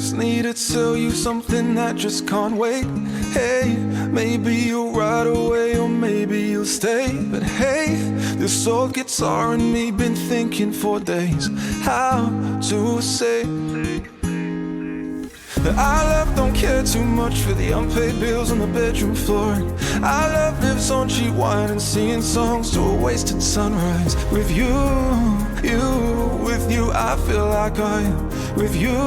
just need to tell you something that just can't wait. Hey, maybe you'll ride away or maybe you'll stay. But hey, this old guitar and me been thinking for days how to say that our love don't care too much for the unpaid bills on the bedroom floor. Our love lives on cheap wine and singing songs to a wasted sunrise. With you, with you I feel like I am. With you,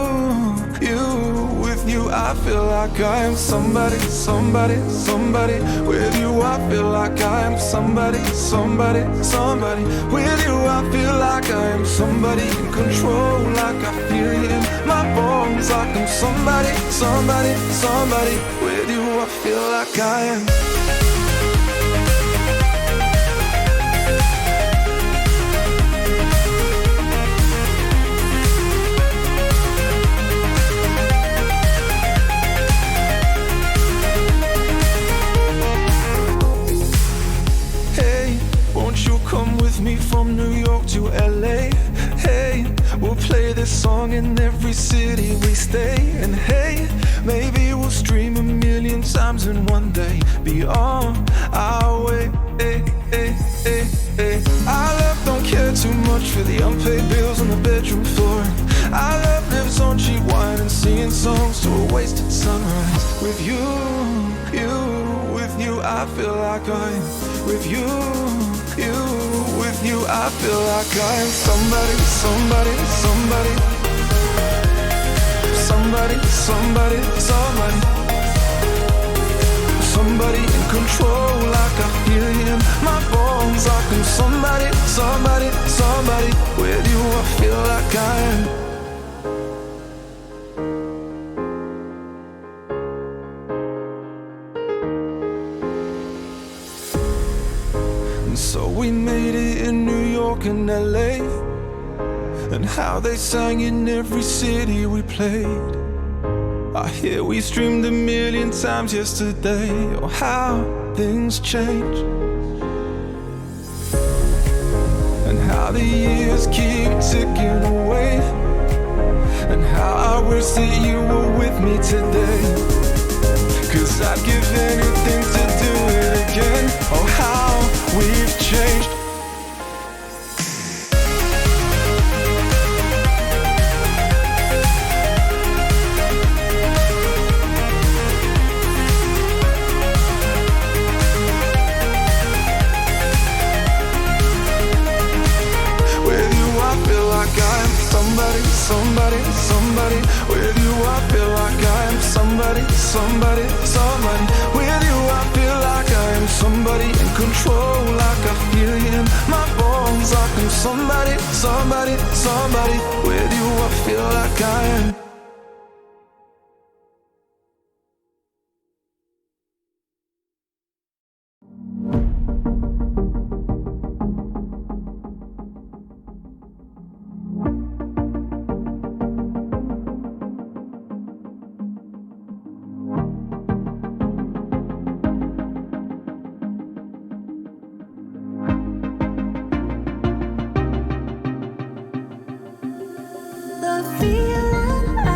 with you I feel like I am somebody, somebody, somebody. With you I feel like I am somebody, somebody, somebody. With you I feel like I am somebody in control, like I feel it in my bones, like I'm somebody, somebody, somebody. With you I feel like I am. Come with me from New York to LA. Hey, we'll play this song in every city we stay. And hey, maybe we'll stream 1,000,000 times in one day. Be on our way. Hey, hey, hey, hey. Our love don't care too much for the unpaid bills on the bedroom floor. Our love lives on cheap wine and singing songs to a wasted sunrise. With you, with you I feel like I am. With you, with you I feel like I am somebody, somebody, somebody. Somebody, somebody, somebody. Somebody in control, like I feel it in my bones, like I'm somebody, somebody, somebody. With you I feel like I am. So we made it in New York and LA, and how they sang in every city we played. I hear we streamed 1,000,000 times yesterday. Oh, how things change, and how the years keep ticking away, and how I wish that you were with me today. 'Cause I'd give anything to do it again. Oh, how we've changed. With you I feel like I am somebody, somebody, somebody. With you I feel like I am somebody, somebody, somebody. With you I feel like I am somebody in control, like I feel it in my bones, like I'm somebody, somebody, somebody. With you I feel like I am. The feeling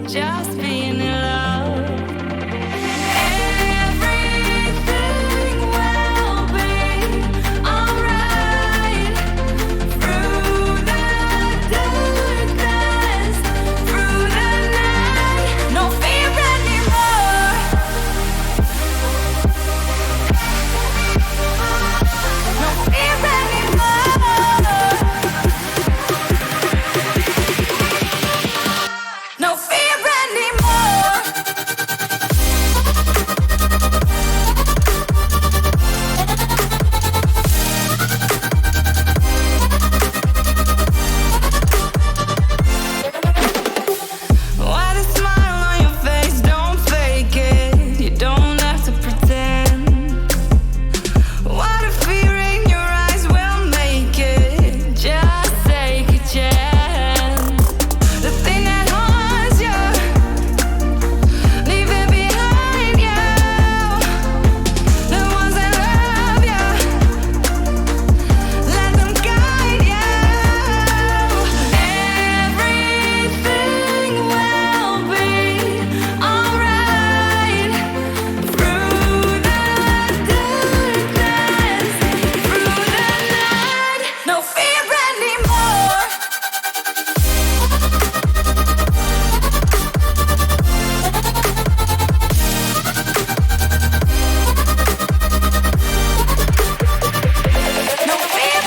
just being in love. Everything will be alright. Through the darkness, through the night, no fear anymore. No fear anymore. No fear anymore. Why the smile on your face? Don't fake it. You don't have to pretend. What a fear in your eyes will make it. Just take a chance. The thing that haunts you, leave it behind you. The ones that love you, let them guide you. Everything will be alright. Through the darkness, through the night, no fear anymore. No fear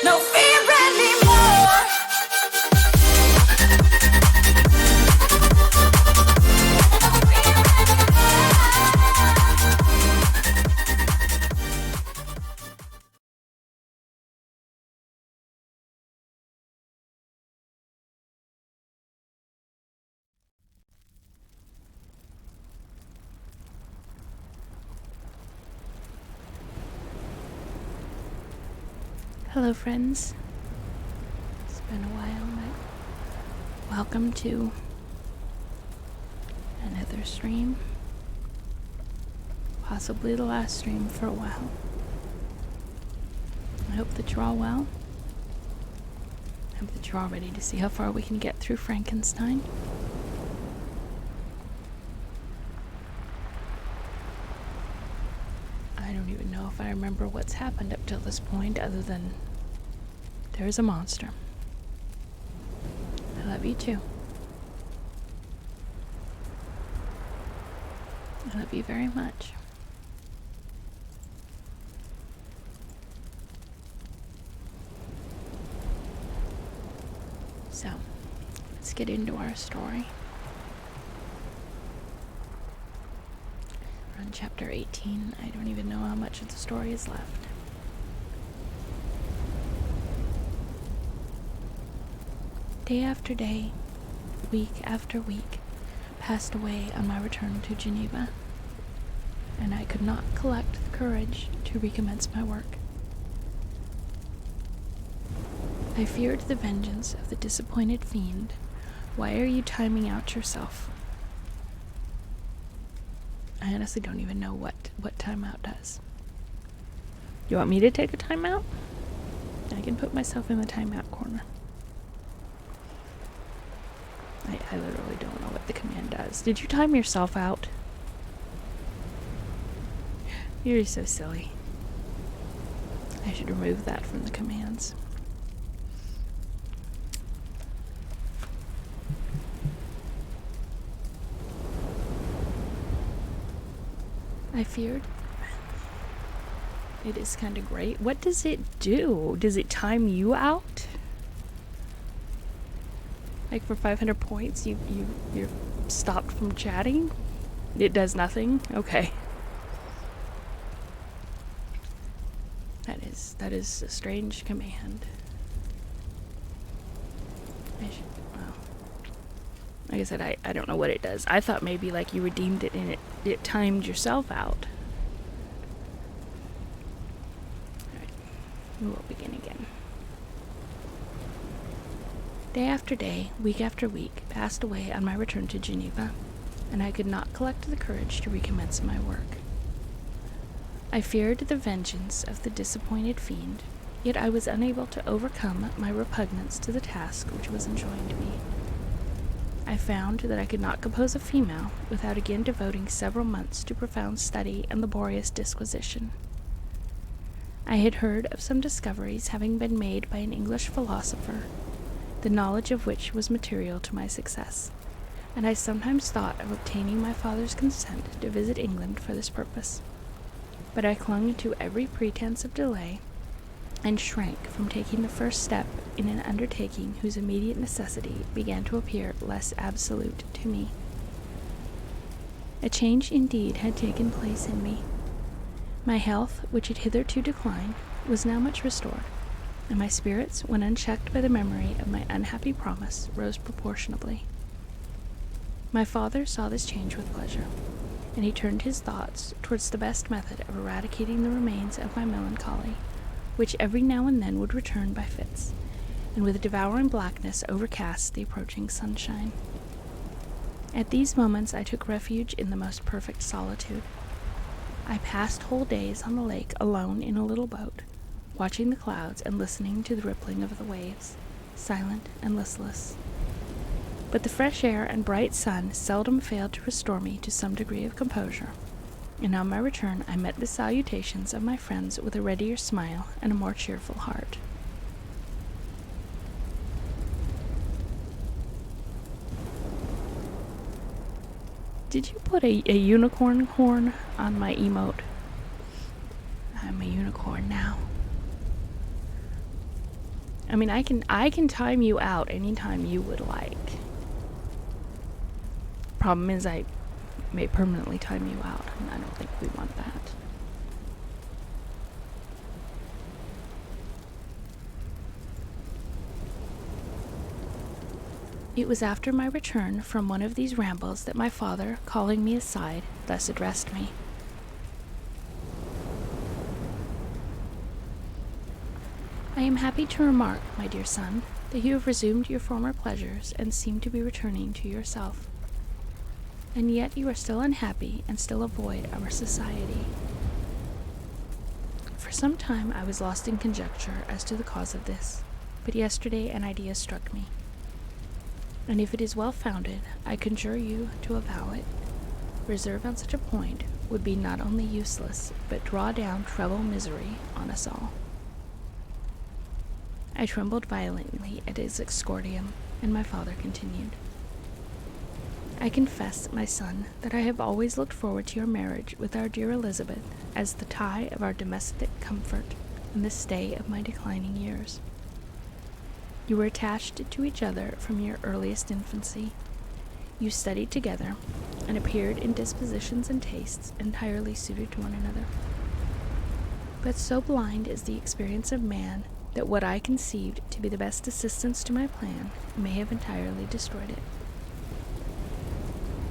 No fear anymore. Hello friends, it's been a while, but welcome to another stream, possibly the last stream for a while. I hope that you're all well. I hope that you're all ready to see how far we can get through Frankenstein. I don't even know if I remember what's happened up till this point other than there's a monster. I love you too. I love you very much. So, let's get into our story. We're on chapter 18. I don't even know how much of the story is left. Day after day, week after week, passed away on my return to Geneva, and I could not collect the courage to recommence my work. I feared the vengeance of the disappointed fiend. Why are you timing out yourself? I honestly don't even know what timeout does. You want me to take a timeout? I can put myself in the timeout corner. I literally don't know what the command does. Did you time yourself out? You're so silly. I should remove that from the commands. I feared. It is kind of great. What does it do? Does it time you out? Like for 500 points, you're stopped from chatting? It does nothing? Okay. That is a strange command. Well, like I said, I don't know what it does. I thought maybe like you redeemed it and it timed yourself out. Alright, we will begin again. Day after day, week after week, passed away on my return to Geneva, and I could not collect the courage to recommence my work. I feared the vengeance of the disappointed fiend, yet I was unable to overcome my repugnance to the task which was enjoined me. I found that I could not compose a female without again devoting several months to profound study and laborious disquisition. I had heard of some discoveries having been made by an English philosopher, the knowledge of which was material to my success, and I sometimes thought of obtaining my father's consent to visit England for this purpose. But I clung to every pretense of delay, and shrank from taking the first step in an undertaking whose immediate necessity began to appear less absolute to me. A change indeed had taken place in me. My health, which had hitherto declined, was now much restored, and my spirits, when unchecked by the memory of my unhappy promise, rose proportionably. My father saw this change with pleasure, and he turned his thoughts towards the best method of eradicating the remains of my melancholy, which every now and then would return by fits, and with devouring blackness overcast the approaching sunshine. At these moments I took refuge in the most perfect solitude. I passed whole days on the lake alone in a little boat, watching the clouds and listening to the rippling of the waves, silent and listless. But the fresh air and bright sun seldom failed to restore me to some degree of composure, and on my return I met the salutations of my friends with a readier smile and a more cheerful heart. Did you put a unicorn horn on my emote? I'm a unicorn now. I mean, I can time you out anytime you would like. Problem is, I may permanently time you out, and I don't think we want that. It was after my return from one of these rambles that my father, calling me aside, thus addressed me. I am happy to remark, my dear son, that you have resumed your former pleasures and seem to be returning to yourself. And yet you are still unhappy and still avoid our society. For some time I was lost in conjecture as to the cause of this, but yesterday an idea struck me. And if it is well founded, I conjure you to avow it. Reserve on such a point would be not only useless, but draw down treble misery on us all. I trembled violently at his exordium, and my father continued. I confess, my son, that I have always looked forward to your marriage with our dear Elizabeth as the tie of our domestic comfort and the stay of my declining years. You were attached to each other from your earliest infancy. You studied together, and appeared in dispositions and tastes entirely suited to one another. But so blind is the experience of man that what I conceived to be the best assistance to my plan may have entirely destroyed it.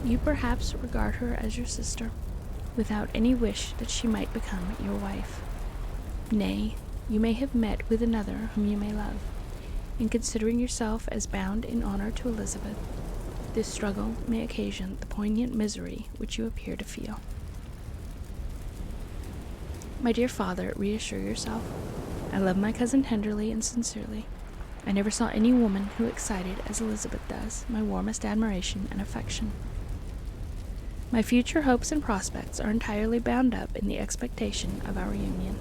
You perhaps regard her as your sister, without any wish that she might become your wife. Nay, you may have met with another whom you may love, and considering yourself as bound in honor to Elizabeth, this struggle may occasion the poignant misery which you appear to feel. My dear father, reassure yourself. I love my cousin tenderly and sincerely. I never saw any woman who excited, as Elizabeth does, my warmest admiration and affection. My future hopes and prospects are entirely bound up in the expectation of our union.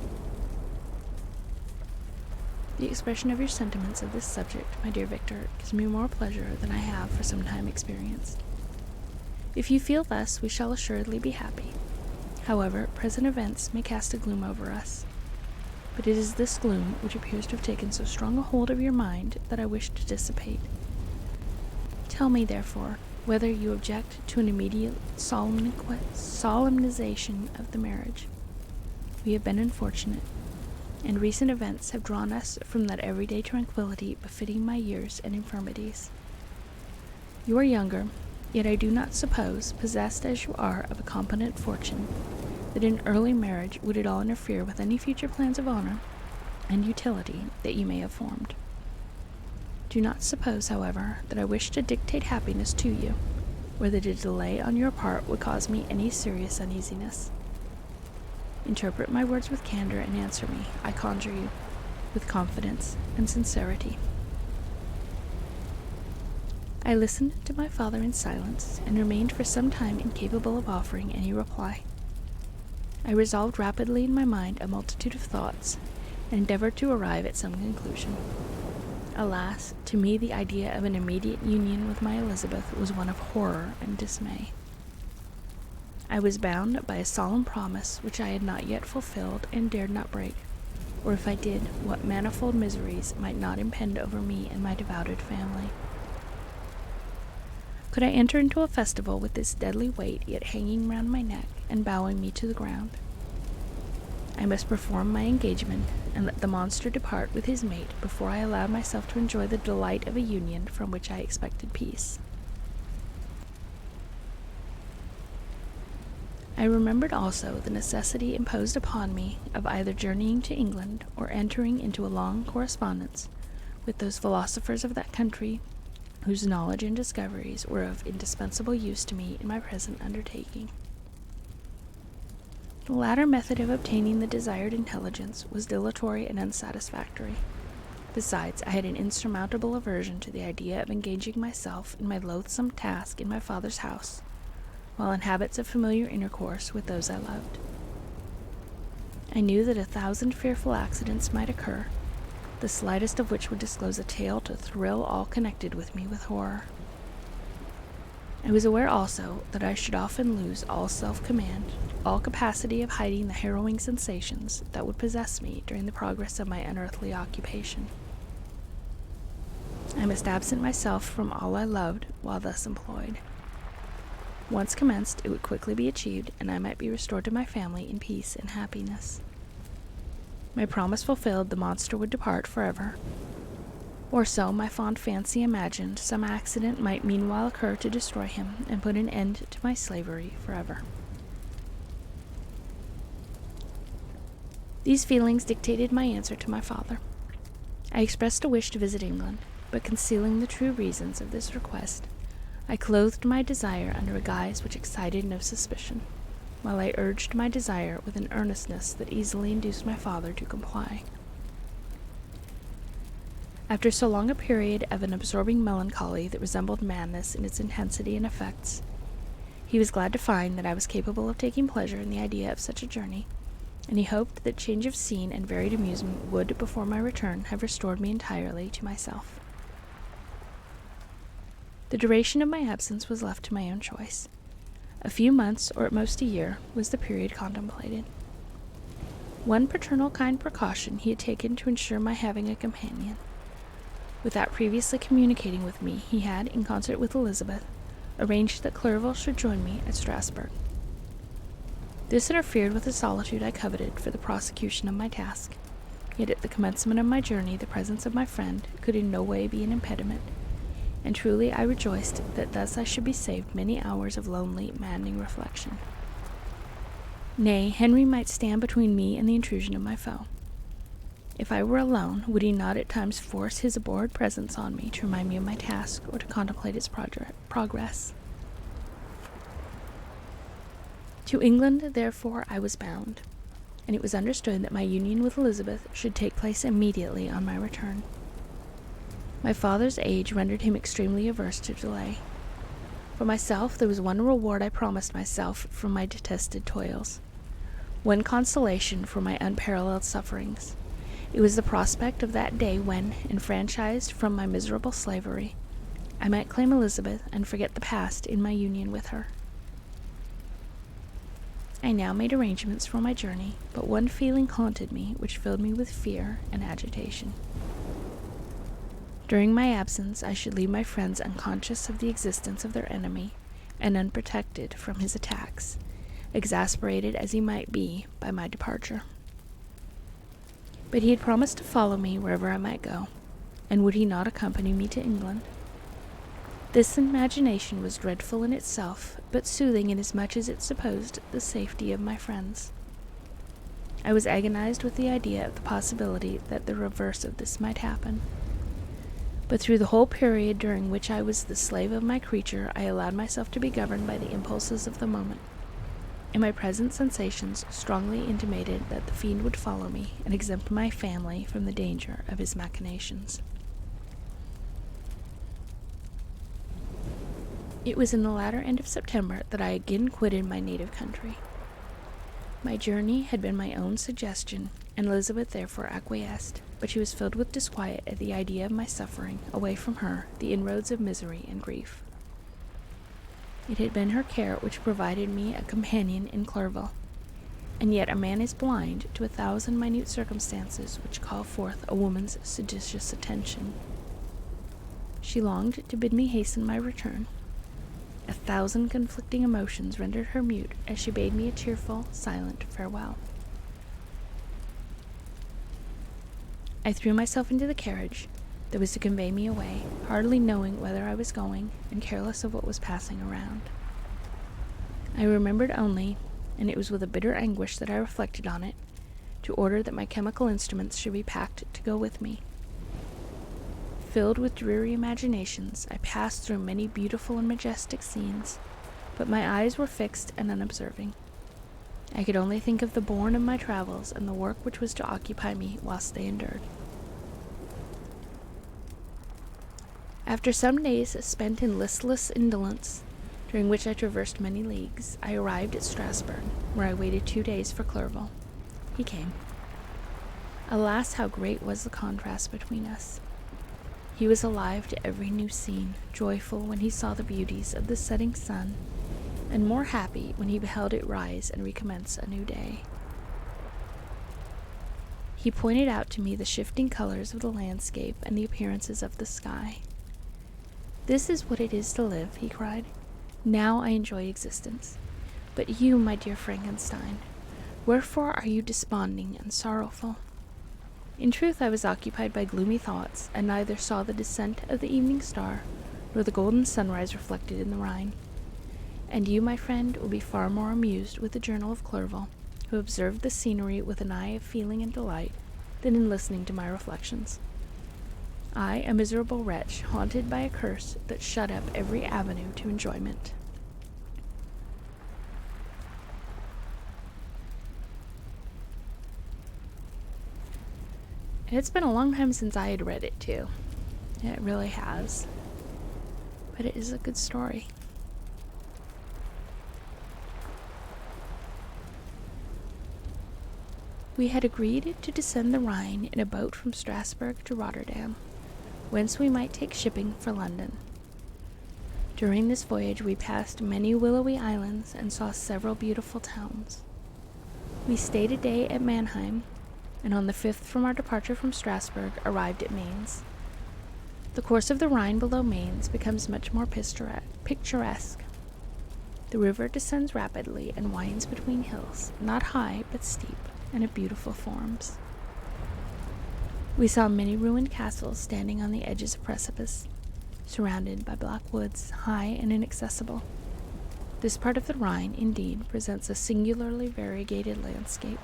The expression of your sentiments of this subject, my dear Victor, gives me more pleasure than I have for some time experienced. If you feel thus, we shall assuredly be happy. However, present events may cast a gloom over us. But it is this gloom which appears to have taken so strong a hold of your mind that I wish to dissipate. Tell me, therefore, whether you object to an immediate solemnization of the marriage. We have been unfortunate. and recent events have drawn us from that everyday tranquility befitting my years and infirmities. You are younger, yet I do not suppose, possessed as you are of a competent fortune, that an early marriage would at all interfere with any future plans of honor and utility that you may have formed. Do not suppose, however, that I wish to dictate happiness to you, or that a delay on your part would cause me any serious uneasiness. Interpret my words with candor and answer me, I conjure you, with confidence and sincerity. I listened to my father in silence, and remained for some time incapable of offering any reply. I resolved rapidly in my mind a multitude of thoughts, and endeavored to arrive at some conclusion. Alas, to me the idea of an immediate union with my Elizabeth was one of horror and dismay. I was bound by a solemn promise which I had not yet fulfilled and dared not break, or if I did, what manifold miseries might not impend over me and my devoted family. Could I enter into a festival with this deadly weight yet hanging round my neck and bowing me to the ground? I must perform my engagement, and let the monster depart with his mate before I allowed myself to enjoy the delight of a union from which I expected peace. I remembered also the necessity imposed upon me of either journeying to England or entering into a long correspondence with those philosophers of that country whose knowledge and discoveries were of indispensable use to me in my present undertaking. The latter method of obtaining the desired intelligence was dilatory and unsatisfactory. Besides, I had an insurmountable aversion to the idea of engaging myself in my loathsome task in my father's house, while in habits of familiar intercourse with those I loved. I knew that 1,000 fearful accidents might occur, the slightest of which would disclose a tale to thrill all connected with me with horror. I was aware also that I should often lose all self-command, all capacity of hiding the harrowing sensations that would possess me during the progress of my unearthly occupation. I must absent myself from all I loved while thus employed. Once commenced, it would quickly be achieved, and I might be restored to my family in peace and happiness. My promise fulfilled, the monster would depart forever. Or so my fond fancy imagined. Some accident might meanwhile occur to destroy him and put an end to my slavery forever. These feelings dictated my answer to my father. I expressed a wish to visit England, but concealing the true reasons of this request, I clothed my desire under a guise which excited no suspicion, while I urged my desire with an earnestness that easily induced my father to comply. After so long a period of an absorbing melancholy that resembled madness in its intensity and effects, he was glad to find that I was capable of taking pleasure in the idea of such a journey, and he hoped that change of scene and varied amusement would, before my return, have restored me entirely to myself. The duration of my absence was left to my own choice. A few months, or at most a year, was the period contemplated. One paternal kind precaution he had taken to ensure my having a companion. Without previously communicating with me, he had, in concert with Elizabeth, arranged that Clerval should join me at Strasbourg. This interfered with the solitude I coveted for the prosecution of my task, yet at the commencement of my journey the presence of my friend could in no way be an impediment, and truly I rejoiced that thus I should be saved many hours of lonely, maddening reflection. Nay, Henry might stand between me and the intrusion of my foe. If I were alone, would he not at times force his abhorred presence on me to remind me of my task or to contemplate its progress? To England, therefore, I was bound, and it was understood that my union with Elizabeth should take place immediately on my return. My father's age rendered him extremely averse to delay. For myself, there was one reward I promised myself from my detested toils, one consolation for my unparalleled sufferings. It was the prospect of that day when, enfranchised from my miserable slavery, I might claim Elizabeth and forget the past in my union with her. I now made arrangements for my journey, but one feeling haunted me which filled me with fear and agitation. During my absence, I should leave my friends unconscious of the existence of their enemy and unprotected from his attacks, exasperated as he might be by my departure. But he had promised to follow me wherever I might go, and would he not accompany me to England? This imagination was dreadful in itself, but soothing inasmuch as it supposed the safety of my friends. I was agonized with the idea of the possibility that the reverse of this might happen. But through the whole period during which I was the slave of my creature, I allowed myself to be governed by the impulses of the moment, and my present sensations strongly intimated that the fiend would follow me and exempt my family from the danger of his machinations. It was in the latter end of September that I again quitted my native country. My journey had been my own suggestion, and Elizabeth therefore acquiesced, but she was filled with disquiet at the idea of my suffering, away from her, the inroads of misery and grief. It had been her care which provided me a companion in Clerval, and yet a man is blind to 1,000 minute circumstances which call forth a woman's seditious attention. She longed to bid me hasten my return. 1,000 conflicting emotions rendered her mute as she bade me a cheerful, silent farewell. I threw myself into the carriage that was to convey me away, hardly knowing whither I was going, and careless of what was passing around. I remembered only, and it was with a bitter anguish that I reflected on it, to order that my chemical instruments should be packed to go with me. Filled with dreary imaginations, I passed through many beautiful and majestic scenes, but my eyes were fixed and unobserving. I could only think of the bourne of my travels and the work which was to occupy me whilst they endured. After some days spent in listless indolence, during which I traversed many leagues, I arrived at Strasbourg, where I waited 2 days for Clerval. He came. Alas, how great was the contrast between us! He was alive to every new scene, joyful when he saw the beauties of the setting sun, and more happy when he beheld it rise and recommence a new day. He pointed out to me the shifting colors of the landscape and the appearances of the sky. "This is what it is to live," he cried. "Now I enjoy existence. But you, my dear Frankenstein, wherefore are you desponding and sorrowful?" In truth, I was occupied by gloomy thoughts, and neither saw the descent of the evening star, nor the golden sunrise reflected in the Rhine. And you, my friend, will be far more amused with the journal of Clerval, who observed the scenery with an eye of feeling and delight, than in listening to my reflections. I, a miserable wretch, haunted by a curse that shut up every avenue to enjoyment. It's been a long time since I had read it, too. It really has. But it is a good story. We had agreed to descend the Rhine in a boat from Strasbourg to Rotterdam, whence we might take shipping for London. During this voyage we passed many willowy islands and saw several beautiful towns. We stayed a day at Mannheim, and on the 5th from our departure from Strasbourg arrived at Mainz. The course of the Rhine below Mainz becomes much more picturesque. The river descends rapidly and winds between hills, not high but steep, and of beautiful forms. We saw many ruined castles standing on the edges of precipice, surrounded by black woods, high and inaccessible. This part of the Rhine, indeed, presents a singularly variegated landscape.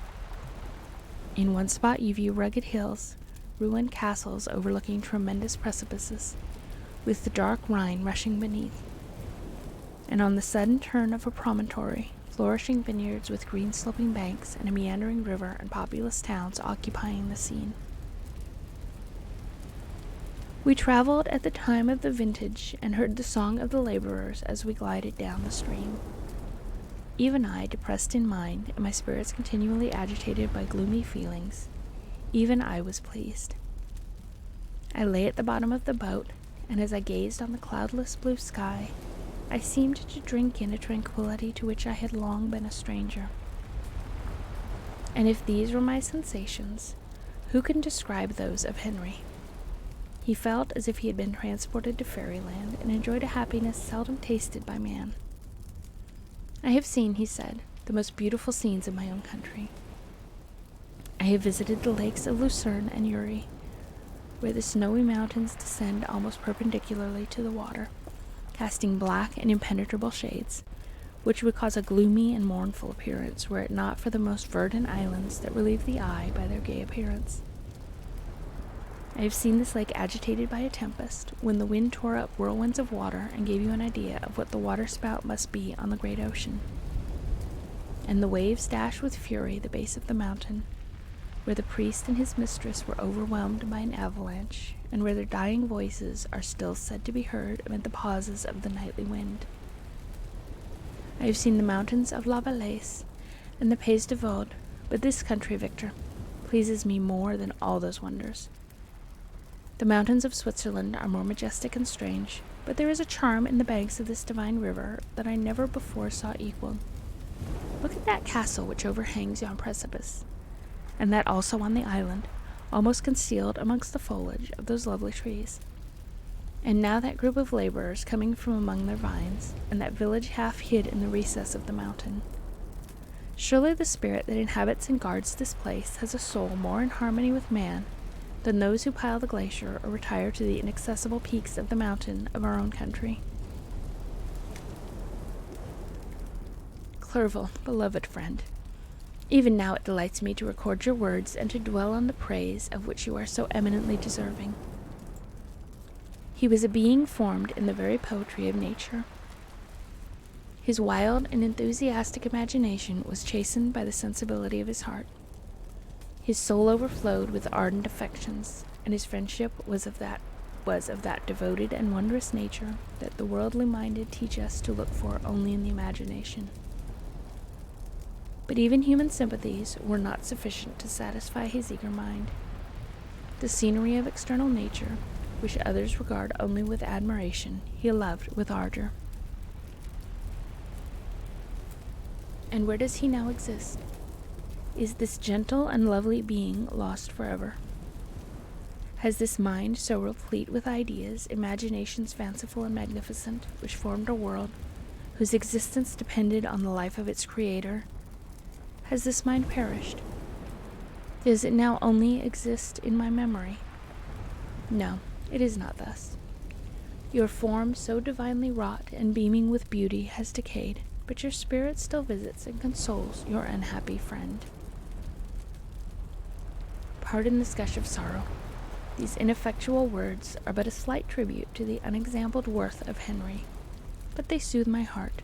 In one spot you view rugged hills, ruined castles overlooking tremendous precipices, with the dark Rhine rushing beneath, and on the sudden turn of a promontory, flourishing vineyards with green sloping banks and a meandering river and populous towns occupying the scene. We traveled at the time of the vintage and heard the song of the laborers as we glided down the stream. Even I, depressed in mind, and my spirits continually agitated by gloomy feelings, even I was pleased. I lay at the bottom of the boat, and as I gazed on the cloudless blue sky, I seemed to drink in a tranquility to which I had long been a stranger. And if these were my sensations, who can describe those of Henry? He felt as if he had been transported to fairyland, and enjoyed a happiness seldom tasted by man. "I have seen," he said, "the most beautiful scenes in my own country. I have visited the lakes of Lucerne and Uri, where the snowy mountains descend almost perpendicularly to the water, casting black and impenetrable shades, which would cause a gloomy and mournful appearance were it not for the most verdant islands that relieve the eye by their gay appearance. I have seen this lake agitated by a tempest, when the wind tore up whirlwinds of water and gave you an idea of what the waterspout must be on the great ocean. And the waves dashed with fury the base of the mountain, where the priest and his mistress were overwhelmed by an avalanche, and where their dying voices are still said to be heard amid the pauses of the nightly wind. I have seen the mountains of La Valais and the Pays de Vaud, but this country, Victor, pleases me more than all those wonders. The mountains of Switzerland are more majestic and strange, but there is a charm in the banks of this divine river that I never before saw equaled. Look at that castle which overhangs yon precipice, and that also on the island, almost concealed amongst the foliage of those lovely trees. And now that group of laborers coming from among their vines, and that village half hid in the recess of the mountain. Surely the spirit that inhabits and guards this place has a soul more in harmony with man than those who pile the glacier or retire to the inaccessible peaks of the mountain of our own country. Clerval, beloved friend, even now it delights me to record your words and to dwell on the praise of which you are so eminently deserving. He was a being formed in the very poetry of nature. His wild and enthusiastic imagination was chastened by the sensibility of his heart. His soul overflowed with ardent affections, and his friendship was of that devoted and wondrous nature that the worldly minded teach us to look for only in the imagination. But even human sympathies were not sufficient to satisfy his eager mind. The scenery of external nature, which others regard only with admiration, he loved with ardor. And where does he now exist? Is this gentle and lovely being lost forever? Has this mind so replete with ideas, imaginations fanciful and magnificent, which formed a world whose existence depended on the life of its creator, has this mind perished? Does it now only exist in my memory? No, it is not thus. Your form, so divinely wrought and beaming with beauty, has decayed, but your spirit still visits and consoles your unhappy friend. Pardon this gush of sorrow. These ineffectual words are but a slight tribute to the unexampled worth of Henry, but they soothe my heart,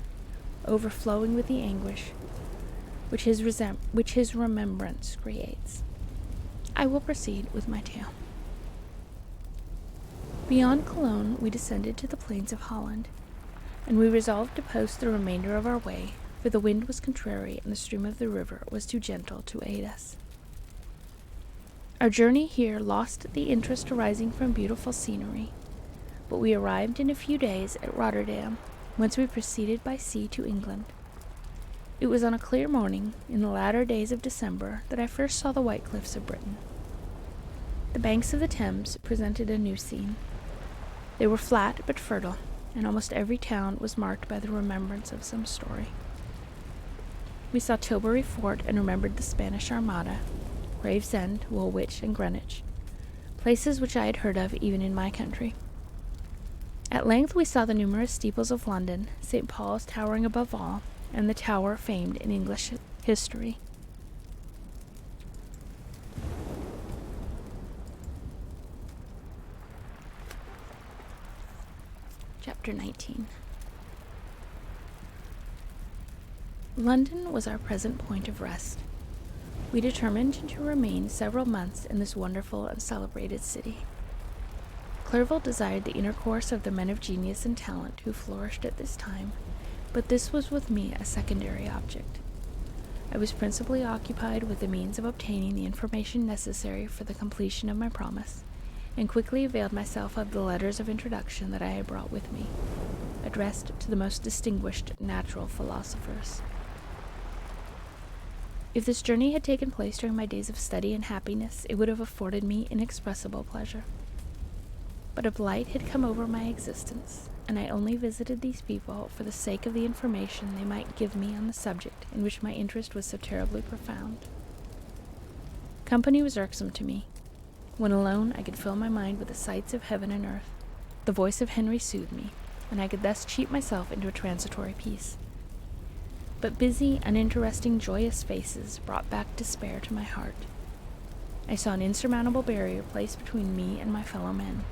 overflowing with the anguish which his remembrance creates. I will proceed with my tale. Beyond Cologne, we descended to the plains of Holland, and we resolved to post the remainder of our way, for the wind was contrary and the stream of the river was too gentle to aid us. Our journey here lost the interest arising from beautiful scenery, but we arrived in a few days at Rotterdam, whence we proceeded by sea to England. It was on a clear morning, in the latter days of December, that I first saw the white cliffs of Britain. The banks of the Thames presented a new scene. They were flat but fertile, and almost every town was marked by the remembrance of some story. We saw Tilbury Fort and remembered the Spanish Armada, Gravesend, Woolwich, and Greenwich, places which I had heard of even in my country. At length we saw the numerous steeples of London, St. Paul's towering above all, and the tower famed in English history. Chapter 19. London was our present point of rest. We determined to remain several months in this wonderful and celebrated city. Clerval desired the intercourse of the men of genius and talent who flourished at this time, but this was with me a secondary object. I was principally occupied with the means of obtaining the information necessary for the completion of my promise, and quickly availed myself of the letters of introduction that I had brought with me, addressed to the most distinguished natural philosophers. If this journey had taken place during my days of study and happiness, it would have afforded me inexpressible pleasure. But a blight had come over my existence, and I only visited these people for the sake of the information they might give me on the subject in which my interest was so terribly profound. Company was irksome to me. When alone, I could fill my mind with the sights of heaven and earth. The voice of Henry soothed me, and I could thus cheat myself into a transitory peace. But busy, uninteresting, joyous faces brought back despair to my heart. I saw an insurmountable barrier placed between me and my fellow men.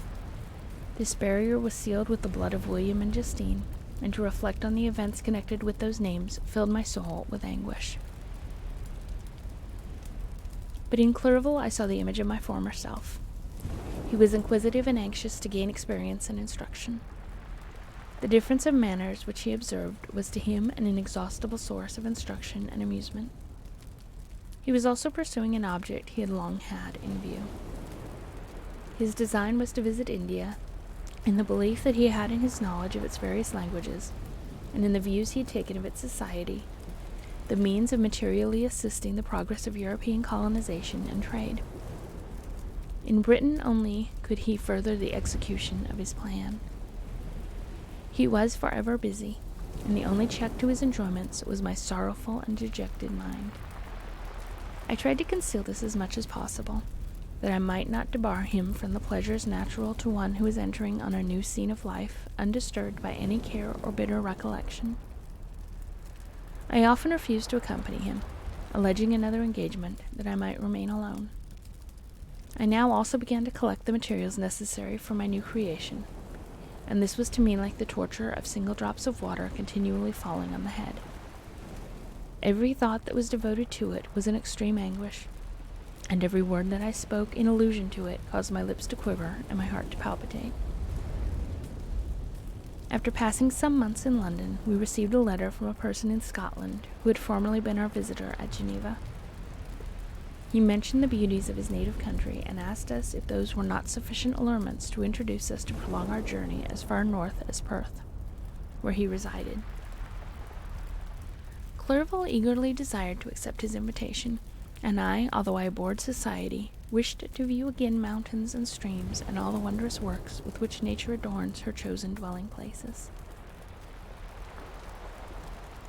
This barrier was sealed with the blood of William and Justine, and to reflect on the events connected with those names filled my soul with anguish. But in Clerval I saw the image of my former self. He was inquisitive and anxious to gain experience and instruction. The difference of manners which he observed was to him an inexhaustible source of instruction and amusement. He was also pursuing an object he had long had in view. His design was to visit India, in the belief that he had in his knowledge of its various languages, and in the views he had taken of its society, the means of materially assisting the progress of European colonization and trade. In Britain only could he further the execution of his plan. He was forever busy, and the only check to his enjoyments was my sorrowful and dejected mind. I tried to conceal this as much as possible, that I might not debar him from the pleasures natural to one who is entering on a new scene of life, undisturbed by any care or bitter recollection. I often refused to accompany him, alleging another engagement, that I might remain alone. I now also began to collect the materials necessary for my new creation, and this was to me like the torture of single drops of water continually falling on the head. Every thought that was devoted to it was in extreme anguish, and every word that I spoke in allusion to it caused my lips to quiver and my heart to palpitate. After passing some months in London, we received a letter from a person in Scotland who had formerly been our visitor at Geneva. He mentioned the beauties of his native country and asked us if those were not sufficient allurements to introduce us to prolong our journey as far north as Perth, where he resided. Clerval eagerly desired to accept his invitation, and I, although I abhorred society, wished to view again mountains and streams and all the wondrous works with which nature adorns her chosen dwelling places.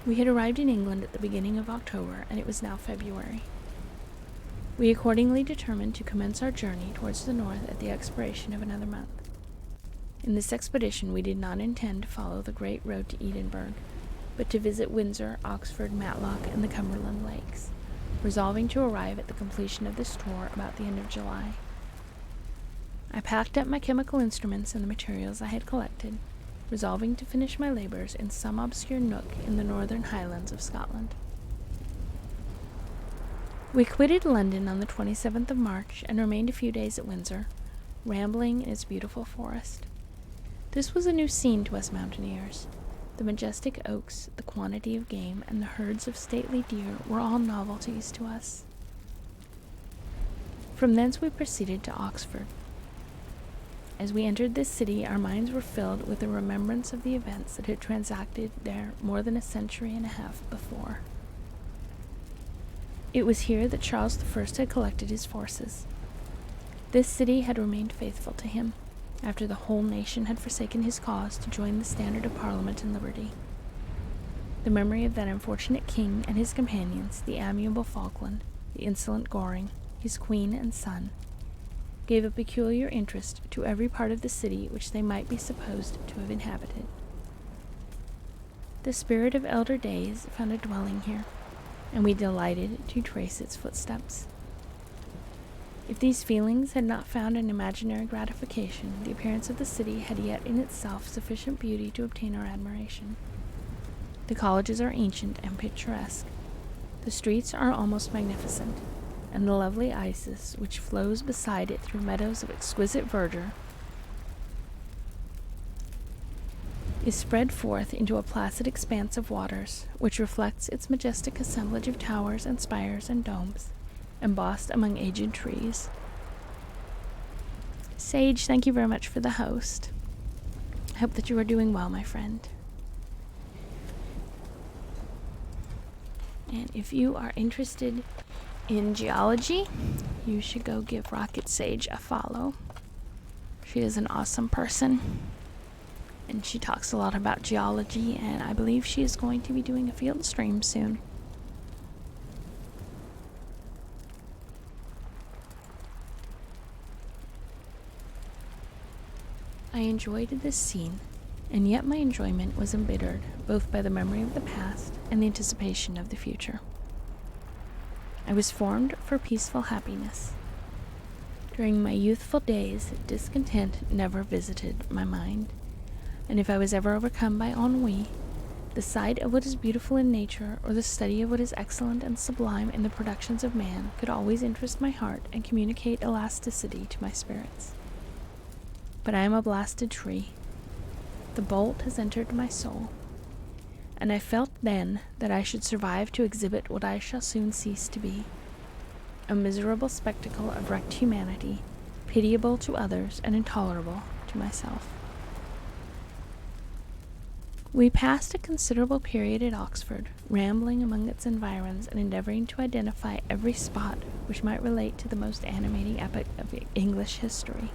We had arrived in England at the beginning of October, and it was now February. We accordingly determined to commence our journey towards the north at the expiration of another month. In this expedition we did not intend to follow the great road to Edinburgh, but to visit Windsor, Oxford, Matlock, and the Cumberland Lakes, resolving to arrive at the completion of this tour about the end of July. I packed up my chemical instruments and the materials I had collected, resolving to finish my labors in some obscure nook in the northern highlands of Scotland. We quitted London on the 27th of March and remained a few days at Windsor, rambling in its beautiful forest. This was a new scene to us mountaineers. The majestic oaks, the quantity of game, and the herds of stately deer were all novelties to us. From thence we proceeded to Oxford. As we entered this city, our minds were filled with the remembrance of the events that had transacted there more than a century and a half before. It was here that Charles I had collected his forces. This city had remained faithful to him, after the whole nation had forsaken his cause to join the standard of Parliament and liberty. The memory of that unfortunate king and his companions, the amiable Falkland, the insolent Goring, his queen and son, gave a peculiar interest to every part of the city which they might be supposed to have inhabited. The spirit of elder days found a dwelling here, and we delighted to trace its footsteps. If these feelings had not found an imaginary gratification, the appearance of the city had yet in itself sufficient beauty to obtain our admiration. The colleges are ancient and picturesque. The streets are almost magnificent, and the lovely Isis, which flows beside it through meadows of exquisite verdure, is spread forth into a placid expanse of waters, which reflects its majestic assemblage of towers and spires and domes, embossed among aged trees. Sage, thank you very much for the host. I hope that you are doing well, my friend. And if you are interested in geology, you should go give Rocket Sage a follow. She is an awesome person, and she talks a lot about geology, and I believe she is going to be doing a field stream soon. I enjoyed this scene, and yet my enjoyment was embittered both by the memory of the past and the anticipation of the future. I was formed for peaceful happiness. During my youthful days, discontent never visited my mind, and if I was ever overcome by ennui, the sight of what is beautiful in nature or the study of what is excellent and sublime in the productions of man could always interest my heart and communicate elasticity to my spirits. But I am a blasted tree. The bolt has entered my soul, and I felt then that I should survive to exhibit what I shall soon cease to be, a miserable spectacle of wrecked humanity, pitiable to others and intolerable to myself. We passed a considerable period at Oxford, rambling among its environs and endeavoring to identify every spot which might relate to the most animating epoch of English history.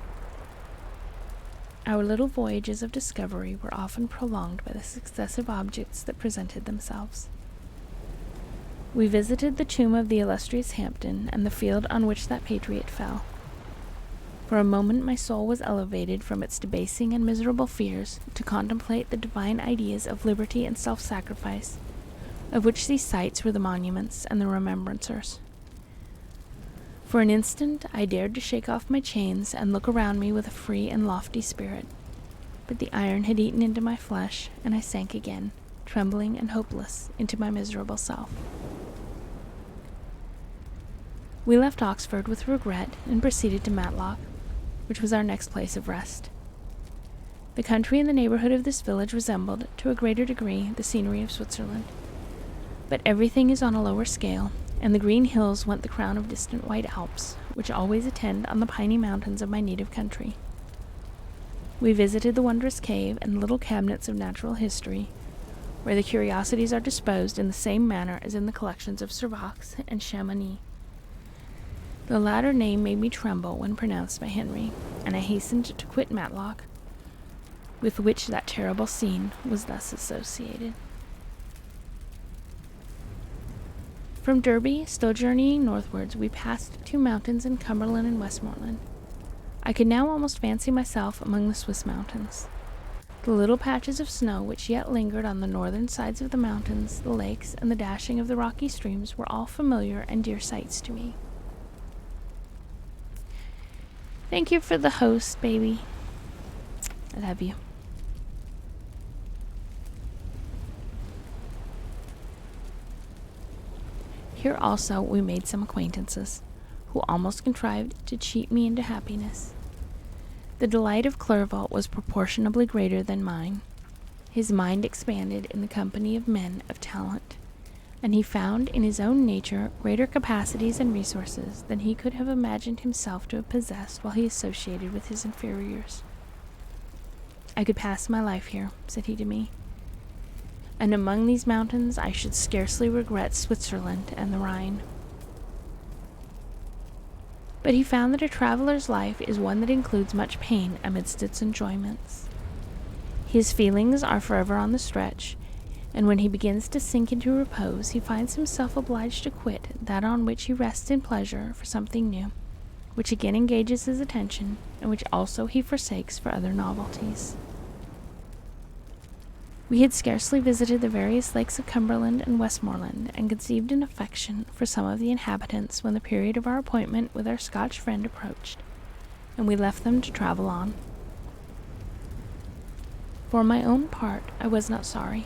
Our little voyages of discovery were often prolonged by the successive objects that presented themselves. We visited the tomb of the illustrious Hampden and the field on which that patriot fell. For a moment my soul was elevated from its debasing and miserable fears to contemplate the divine ideas of liberty and self-sacrifice, of which these sites were the monuments and the remembrancers. For an instant I dared to shake off my chains and look around me with a free and lofty spirit, but the iron had eaten into my flesh, and I sank again, trembling and hopeless, into my miserable self. We left Oxford with regret and proceeded to Matlock, which was our next place of rest. The country in the neighborhood of this village resembled, to a greater degree, the scenery of Switzerland, but everything is on a lower scale, and the green hills went the crown of distant white Alps, which always attend on the piney mountains of my native country. We visited the wondrous cave and the little cabinets of natural history, where the curiosities are disposed in the same manner as in the collections of Servax and Chamonix. The latter name made me tremble when pronounced by Henry, and I hastened to quit Matlock, with which that terrible scene was thus associated. From Derby, still journeying northwards, we passed 2 mountains in Cumberland and Westmoreland. I could now almost fancy myself among the Swiss mountains. The little patches of snow which yet lingered on the northern sides of the mountains, the lakes, and the dashing of the rocky streams were all familiar and dear sights to me. Thank you for the host, baby. I love you. Here also we made some acquaintances, who almost contrived to cheat me into happiness. The delight of Clerval was proportionably greater than mine. His mind expanded in the company of men of talent, and he found in his own nature greater capacities and resources than he could have imagined himself to have possessed while he associated with his inferiors. I could pass my life here, said he to me, and among these mountains I should scarcely regret Switzerland and the Rhine. But he found that a traveler's life is one that includes much pain amidst its enjoyments. His feelings are forever on the stretch, and when he begins to sink into repose, he finds himself obliged to quit that on which he rests in pleasure for something new, which again engages his attention, and which also he forsakes for other novelties. We had scarcely visited the various lakes of Cumberland and Westmoreland, and conceived an affection for some of the inhabitants when the period of our appointment with our Scotch friend approached, and we left them to travel on. For my own part, I was not sorry.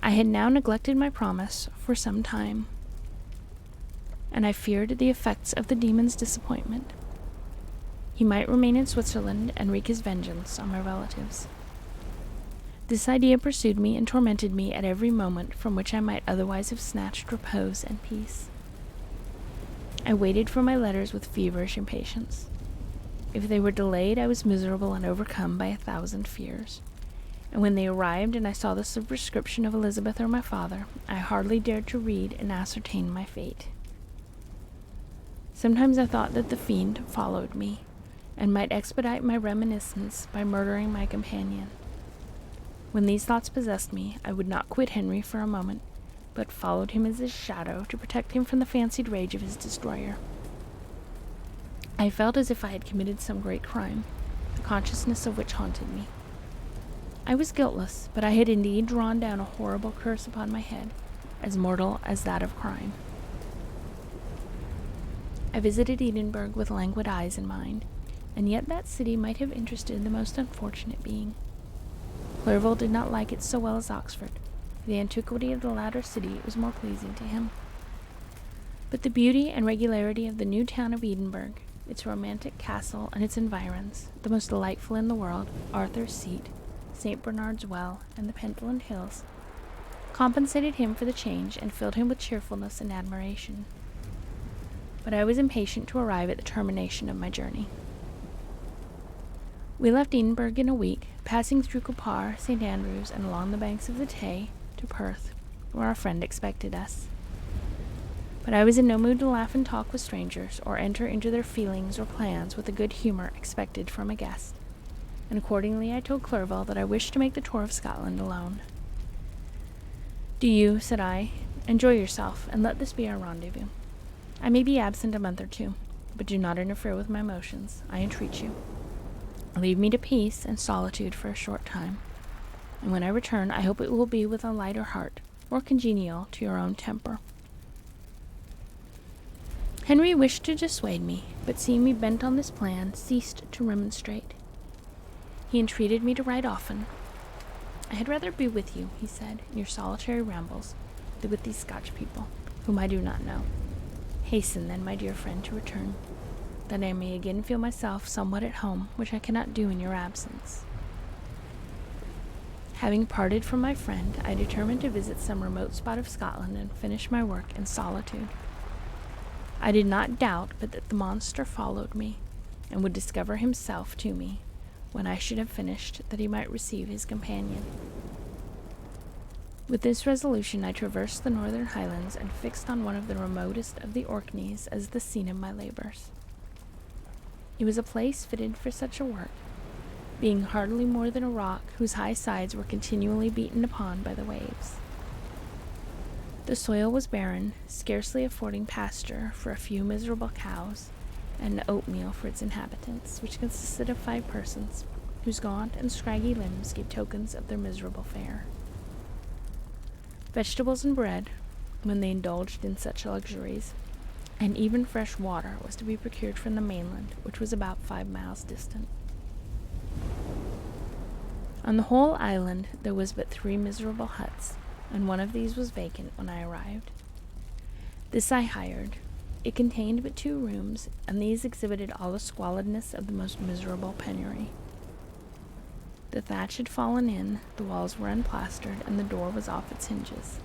I had now neglected my promise for some time, and I feared the effects of the demon's disappointment. He might remain in Switzerland and wreak his vengeance on my relatives. This idea pursued me and tormented me at every moment from which I might otherwise have snatched repose and peace. I waited for my letters with feverish impatience. If they were delayed, I was miserable and overcome by 1,000 fears. And when they arrived and I saw the superscription of Elizabeth or my father, I hardly dared to read and ascertain my fate. Sometimes I thought that the fiend followed me, and might expedite my reminiscence by murdering my companion. When these thoughts possessed me, I would not quit Henry for a moment, but followed him as his shadow to protect him from the fancied rage of his destroyer. I felt as if I had committed some great crime, the consciousness of which haunted me. I was guiltless, but I had indeed drawn down a horrible curse upon my head, as mortal as that of crime. I visited Edinburgh with languid eyes in mind, and yet that city might have interested the most unfortunate being. Clerval did not like it so well as Oxford. The antiquity of the latter city was more pleasing to him. But the beauty and regularity of the new town of Edinburgh, its romantic castle and its environs, the most delightful in the world, Arthur's Seat, St. Bernard's Well, and the Pentland Hills, compensated him for the change and filled him with cheerfulness and admiration. But I was impatient to arrive at the termination of my journey. We left Edinburgh in a week, passing through Cupar, St. Andrews, and along the banks of the Tay to Perth, where our friend expected us. But I was in no mood to laugh and talk with strangers, or enter into their feelings or plans with the good humor expected from a guest, and accordingly I told Clerval that I wished to make the tour of Scotland alone. "Do you," said I, "enjoy yourself, and let this be our rendezvous. I may be absent a month or 2, but do not interfere with my motions, I entreat you. Leave me to peace and solitude for a short time, and when I return I hope it will be with a lighter heart, more congenial to your own temper." Henry wished to dissuade me, but seeing me bent on this plan, ceased to remonstrate. He entreated me to write often. "I had rather be with you," he said, "in your solitary rambles, than with these Scotch people, whom I do not know. Hasten, then, my dear friend, to return, that I may again feel myself somewhat at home, which I cannot do in your absence." Having parted from my friend, I determined to visit some remote spot of Scotland and finish my work in solitude. I did not doubt but that the monster followed me, and would discover himself to me, when I should have finished, that he might receive his companion. With this resolution I traversed the northern highlands and fixed on one of the remotest of the Orkneys as the scene of my labors. It was a place fitted for such a work, being hardly more than a rock whose high sides were continually beaten upon by the waves. The soil was barren, scarcely affording pasture for a few miserable cows, and oatmeal for its inhabitants, which consisted of 5 persons, whose gaunt and scraggy limbs gave tokens of their miserable fare. Vegetables and bread, when they indulged in such luxuries, and even fresh water was to be procured from the mainland, which was about 5 miles distant. On the whole island there was but 3 miserable huts, and one of these was vacant when I arrived. This I hired. It contained but 2 rooms, and these exhibited all the squalidness of the most miserable penury. The thatch had fallen in, the walls were unplastered, and the door was off its hinges.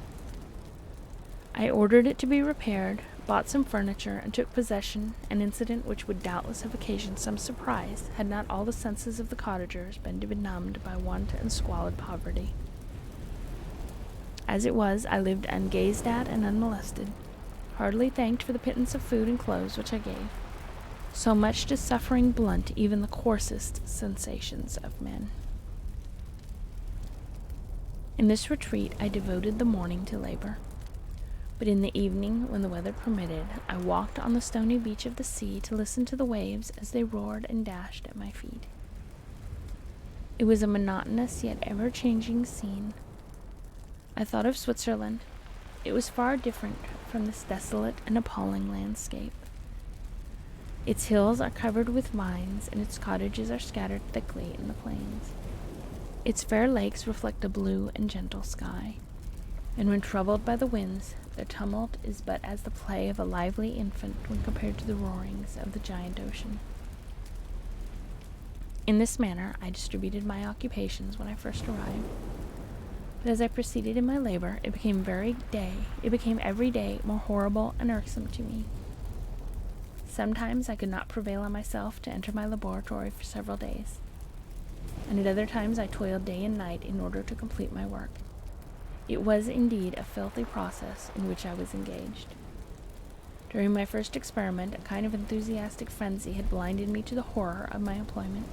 I ordered it to be repaired, bought some furniture, and took possession, an incident which would doubtless have occasioned some surprise had not all the senses of the cottagers been benumbed by want and squalid poverty. As it was, I lived ungazed at and unmolested, hardly thanked for the pittance of food and clothes which I gave. So much does suffering blunt even the coarsest sensations of men. In this retreat I devoted the morning to labor, but in the evening, when the weather permitted, I walked on the stony beach of the sea to listen to the waves as they roared and dashed at my feet. It was a monotonous yet ever-changing scene. I thought of Switzerland. It was far different from this desolate and appalling landscape. Its hills are covered with vines, and its cottages are scattered thickly in the plains. Its fair lakes reflect a blue and gentle sky, and when troubled by the winds, their tumult is but as the play of a lively infant when compared to the roarings of the giant ocean. In this manner I distributed my occupations when I first arrived, but as I proceeded in my labor, it became every day more horrible and irksome to me. Sometimes I could not prevail on myself to enter my laboratory for several days, and at other times I toiled day and night in order to complete my work. It was indeed a filthy process in which I was engaged. During my first experiment, a kind of enthusiastic frenzy had blinded me to the horror of my employment.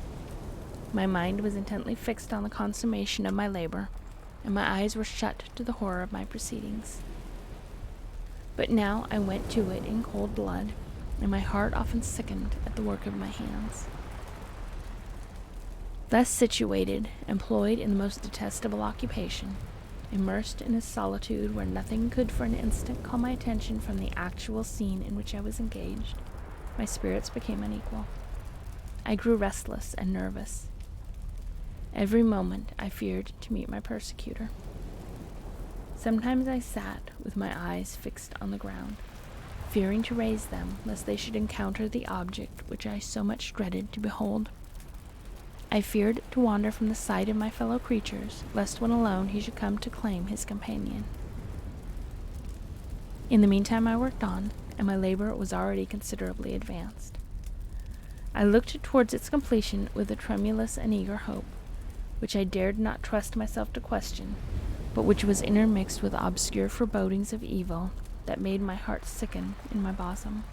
My mind was intently fixed on the consummation of my labor, and my eyes were shut to the horror of my proceedings. But now I went to it in cold blood, and my heart often sickened at the work of my hands. Thus situated, employed in the most detestable occupation, immersed in a solitude where nothing could for an instant call my attention from the actual scene in which I was engaged, my spirits became unequal. I grew restless and nervous. Every moment I feared to meet my persecutor. Sometimes I sat with my eyes fixed on the ground, fearing to raise them lest they should encounter the object which I so much dreaded to behold. I feared to wander from the sight of my fellow creatures, lest when alone he should come to claim his companion. In the meantime I worked on, and my labor was already considerably advanced. I looked towards its completion with a tremulous and eager hope, which I dared not trust myself to question, but which was intermixed with obscure forebodings of evil that made my heart sicken in my bosom.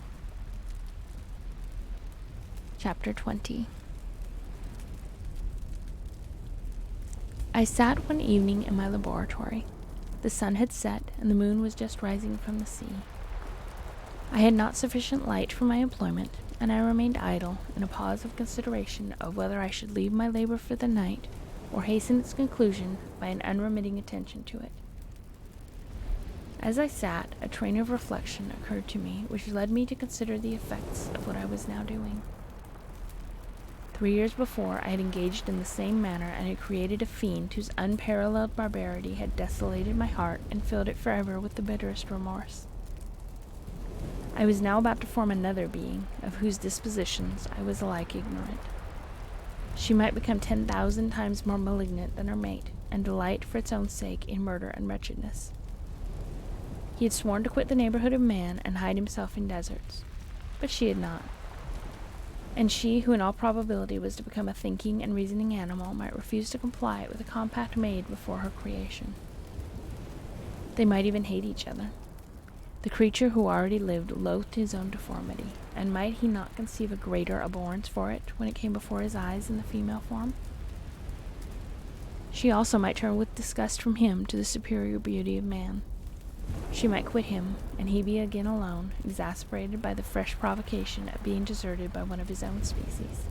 Chapter 20. I sat one evening in my laboratory. The sun had set, and the moon was just rising from the sea. I had not sufficient light for my employment, and I remained idle in a pause of consideration of whether I should leave my labor for the night, or hasten its conclusion by an unremitting attention to it. As I sat, a train of reflection occurred to me which led me to consider the effects of what I was now doing. 3 years before, I had engaged in the same manner and had created a fiend whose unparalleled barbarity had desolated my heart and filled it forever with the bitterest remorse. I was now about to form another being, of whose dispositions I was alike ignorant. She might become 10,000 times more malignant than her mate, and delight for its own sake in murder and wretchedness. He had sworn to quit the neighborhood of man and hide himself in deserts, but she had not. And she, who in all probability was to become a thinking and reasoning animal, might refuse to comply with a compact made before her creation. They might even hate each other. The creature who already lived loathed his own deformity, and might he not conceive a greater abhorrence for it when it came before his eyes in the female form? She also might turn with disgust from him to the superior beauty of man. She might quit him, and he be again alone, exasperated by the fresh provocation of being deserted by one of his own species.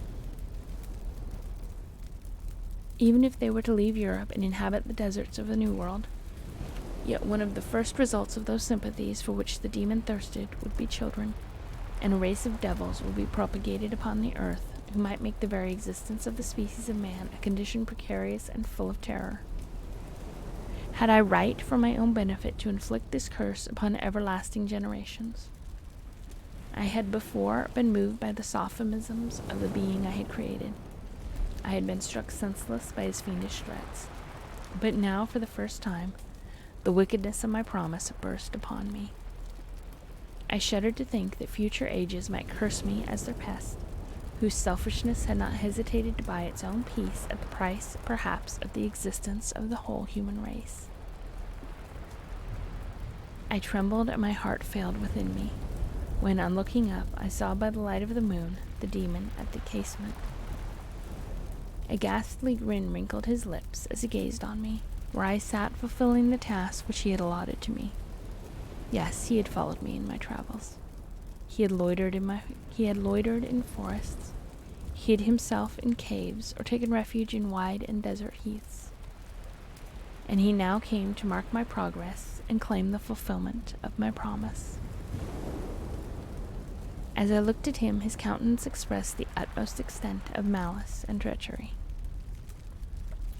Even if they were to leave Europe and inhabit the deserts of the New World, yet one of the first results of those sympathies for which the demon thirsted would be children, and a race of devils would be propagated upon the earth who might make the very existence of the species of man a condition precarious and full of terror. Had I right for my own benefit to inflict this curse upon everlasting generations? I had before been moved by the sophisms of the being I had created. I had been struck senseless by his fiendish threats. But now, for the first time, the wickedness of my promise burst upon me. I shuddered to think that future ages might curse me as their pest, whose selfishness had not hesitated to buy its own peace at the price, perhaps, of the existence of the whole human race. I trembled and my heart failed within me, when, on looking up, I saw by the light of the moon the demon at the casement. A ghastly grin wrinkled his lips as he gazed on me, where I sat fulfilling the task which he had allotted to me. Yes, he had followed me in my travels. He had loitered in forests, hid himself in caves, or taken refuge in wide and desert heaths. And he now came to mark my progress and claim the fulfillment of my promise. As I looked at him, his countenance expressed the utmost extent of malice and treachery.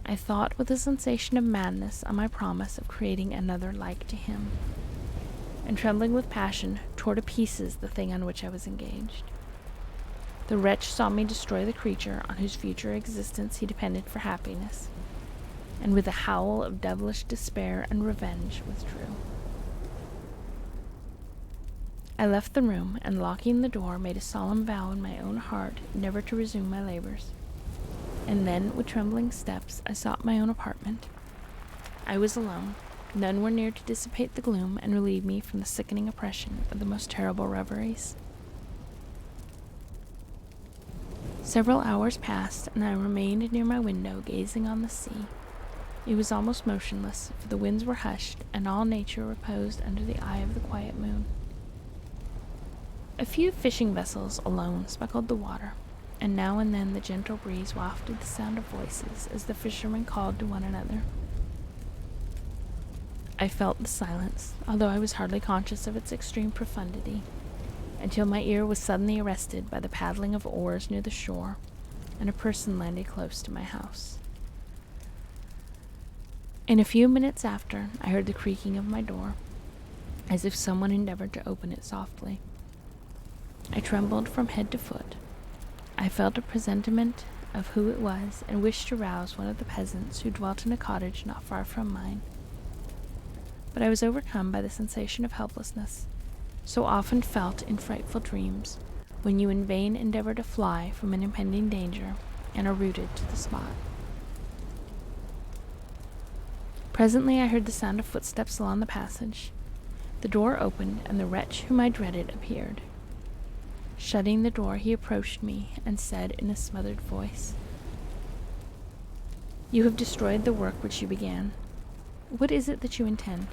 I thought with a sensation of madness on my promise of creating another like to him, and trembling with passion, tore to pieces the thing on which I was engaged. The wretch saw me destroy the creature on whose future existence he depended for happiness, and with a howl of devilish despair and revenge withdrew. I left the room, and locking the door, made a solemn vow in my own heart never to resume my labors. And then, with trembling steps, I sought my own apartment. I was alone. None were near to dissipate the gloom and relieve me from the sickening oppression of the most terrible reveries. Several hours passed, and I remained near my window, gazing on the sea. It was almost motionless, for the winds were hushed, and all nature reposed under the eye of the quiet moon. A few fishing vessels alone speckled the water, and now and then the gentle breeze wafted the sound of voices as the fishermen called to one another. I felt the silence, although I was hardly conscious of its extreme profundity, until my ear was suddenly arrested by the paddling of oars near the shore, and a person landed close to my house. In a few minutes after, I heard the creaking of my door, as if someone endeavored to open it softly. I trembled from head to foot. I felt a presentiment of who it was, and wished to rouse one of the peasants who dwelt in a cottage not far from mine. But I was overcome by the sensation of helplessness, so often felt in frightful dreams, when you in vain endeavor to fly from an impending danger, and are rooted to the spot. Presently I heard the sound of footsteps along the passage. The door opened, and the wretch whom I dreaded appeared. Shutting the door, he approached me and said in a smothered voice, "You have destroyed the work which you began. What is it that you intend?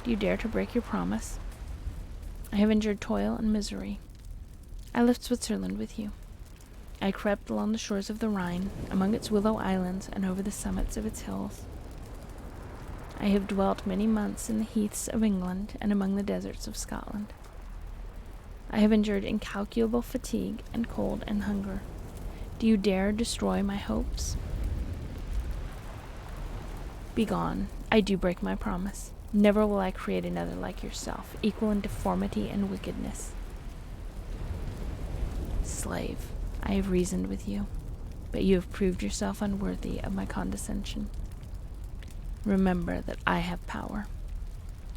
Do you dare to break your promise? I have endured toil and misery. I left Switzerland with you. I crept along the shores of the Rhine, among its willow islands and over the summits of its hills. I have dwelt many months in the heaths of England and among the deserts of Scotland. I have endured incalculable fatigue and cold and hunger. Do you dare destroy my hopes? Begone. I do break my promise. Never will I create another like yourself, equal in deformity and wickedness. Slave, I have reasoned with you, but you have proved yourself unworthy of my condescension. Remember that I have power.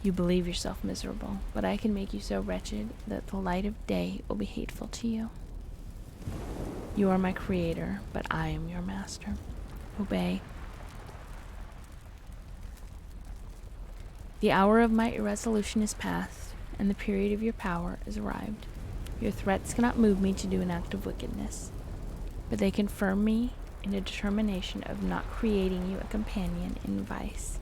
You believe yourself miserable, but I can make you so wretched that the light of day will be hateful to you. You are my creator, but I am your master. Obey. The hour of my irresolution is past, and the period of your power is arrived. Your threats cannot move me to do an act of wickedness, but they confirm me in a determination of not creating you a companion in vice.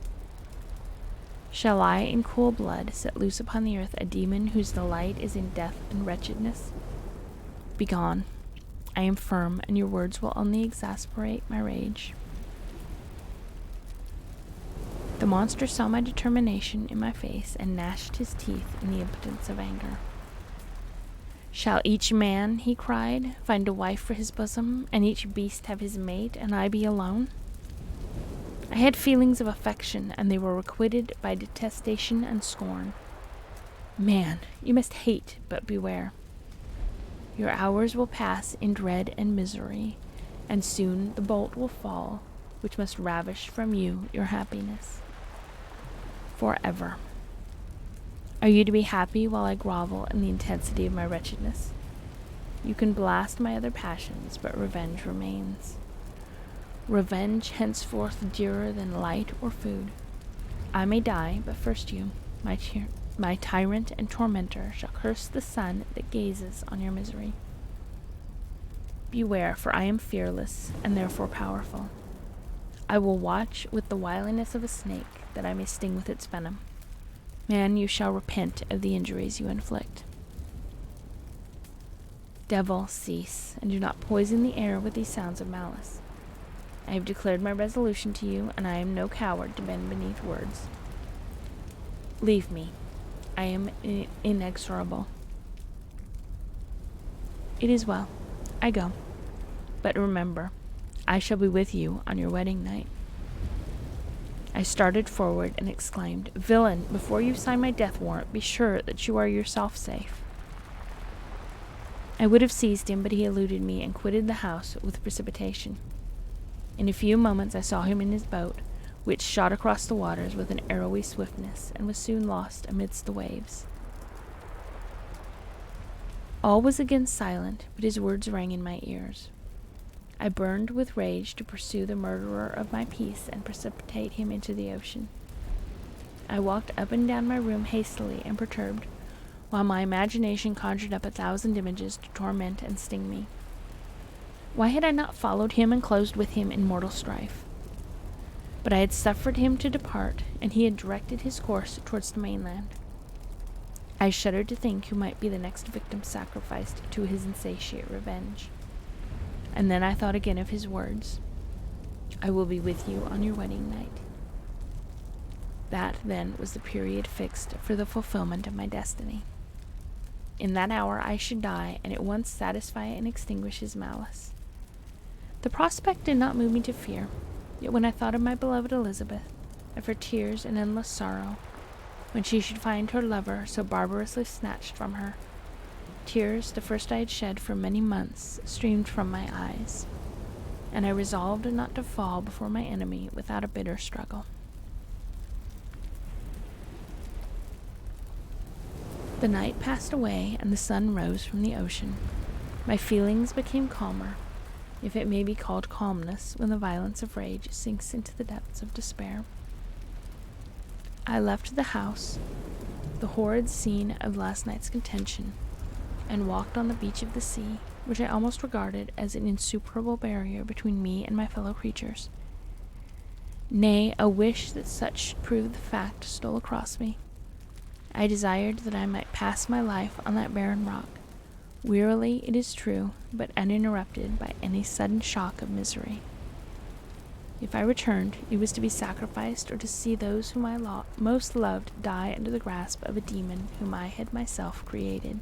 Shall I, in cool blood, set loose upon the earth a demon whose delight is in death and wretchedness? Begone. I am firm, and your words will only exasperate my rage. The monster saw my determination in my face and gnashed his teeth in the impotence of anger. Shall each man, he cried, find a wife for his bosom, and each beast have his mate, and I be alone? I had feelings of affection, and they were requited by detestation and scorn. Man, you must hate, but beware. Your hours will pass in dread and misery, and soon the bolt will fall, which must ravish from you your happiness. Forever. Are you to be happy while I grovel in the intensity of my wretchedness? You can blast my other passions, but revenge remains. Revenge henceforth dearer than light or food. I may die, but first you, my tyrant and tormentor, shall curse the sun that gazes on your misery. Beware, for I am fearless, and therefore powerful. I will watch with the wiliness of a snake, that I may sting with its venom. Man, you shall repent of the injuries you inflict. Devil, cease, and do not poison the air with these sounds of malice. I have declared my resolution to you, and I am no coward to bend beneath words. Leave me. I am inexorable. It is well. I go. But remember, I shall be with you on your wedding night. I started forward and exclaimed, Villain, before you sign my death warrant, be sure that you are yourself safe. I would have seized him, but he eluded me and quitted the house with precipitation. In a few moments I saw him in his boat, which shot across the waters with an arrowy swiftness, and was soon lost amidst the waves. All was again silent, but his words rang in my ears. I burned with rage to pursue the murderer of my peace and precipitate him into the ocean. I walked up and down my room hastily and perturbed, while my imagination conjured up 1,000 images to torment and sting me. Why had I not followed him and closed with him in mortal strife? But I had suffered him to depart, and he had directed his course towards the mainland. I shuddered to think who might be the next victim sacrificed to his insatiate revenge. And then I thought again of his words, "I will be with you on your wedding night." That, then, was the period fixed for the fulfillment of my destiny. In that hour I should die, and at once satisfy and extinguish his malice. The prospect did not move me to fear, yet when I thought of my beloved Elizabeth, of her tears and endless sorrow, when she should find her lover so barbarously snatched from her, tears, the first I had shed for many months, streamed from my eyes, and I resolved not to fall before my enemy without a bitter struggle. The night passed away, and the sun rose from the ocean. My feelings became calmer, if it may be called calmness when the violence of rage sinks into the depths of despair. I left the house, the horrid scene of last night's contention, and walked on the beach of the sea, which I almost regarded as an insuperable barrier between me and my fellow creatures. Nay, a wish that such should prove the fact stole across me. I desired that I might pass my life on that barren rock, wearily, it is true, but uninterrupted by any sudden shock of misery. If I returned, it was to be sacrificed or to see those whom I most loved die under the grasp of a demon whom I had myself created.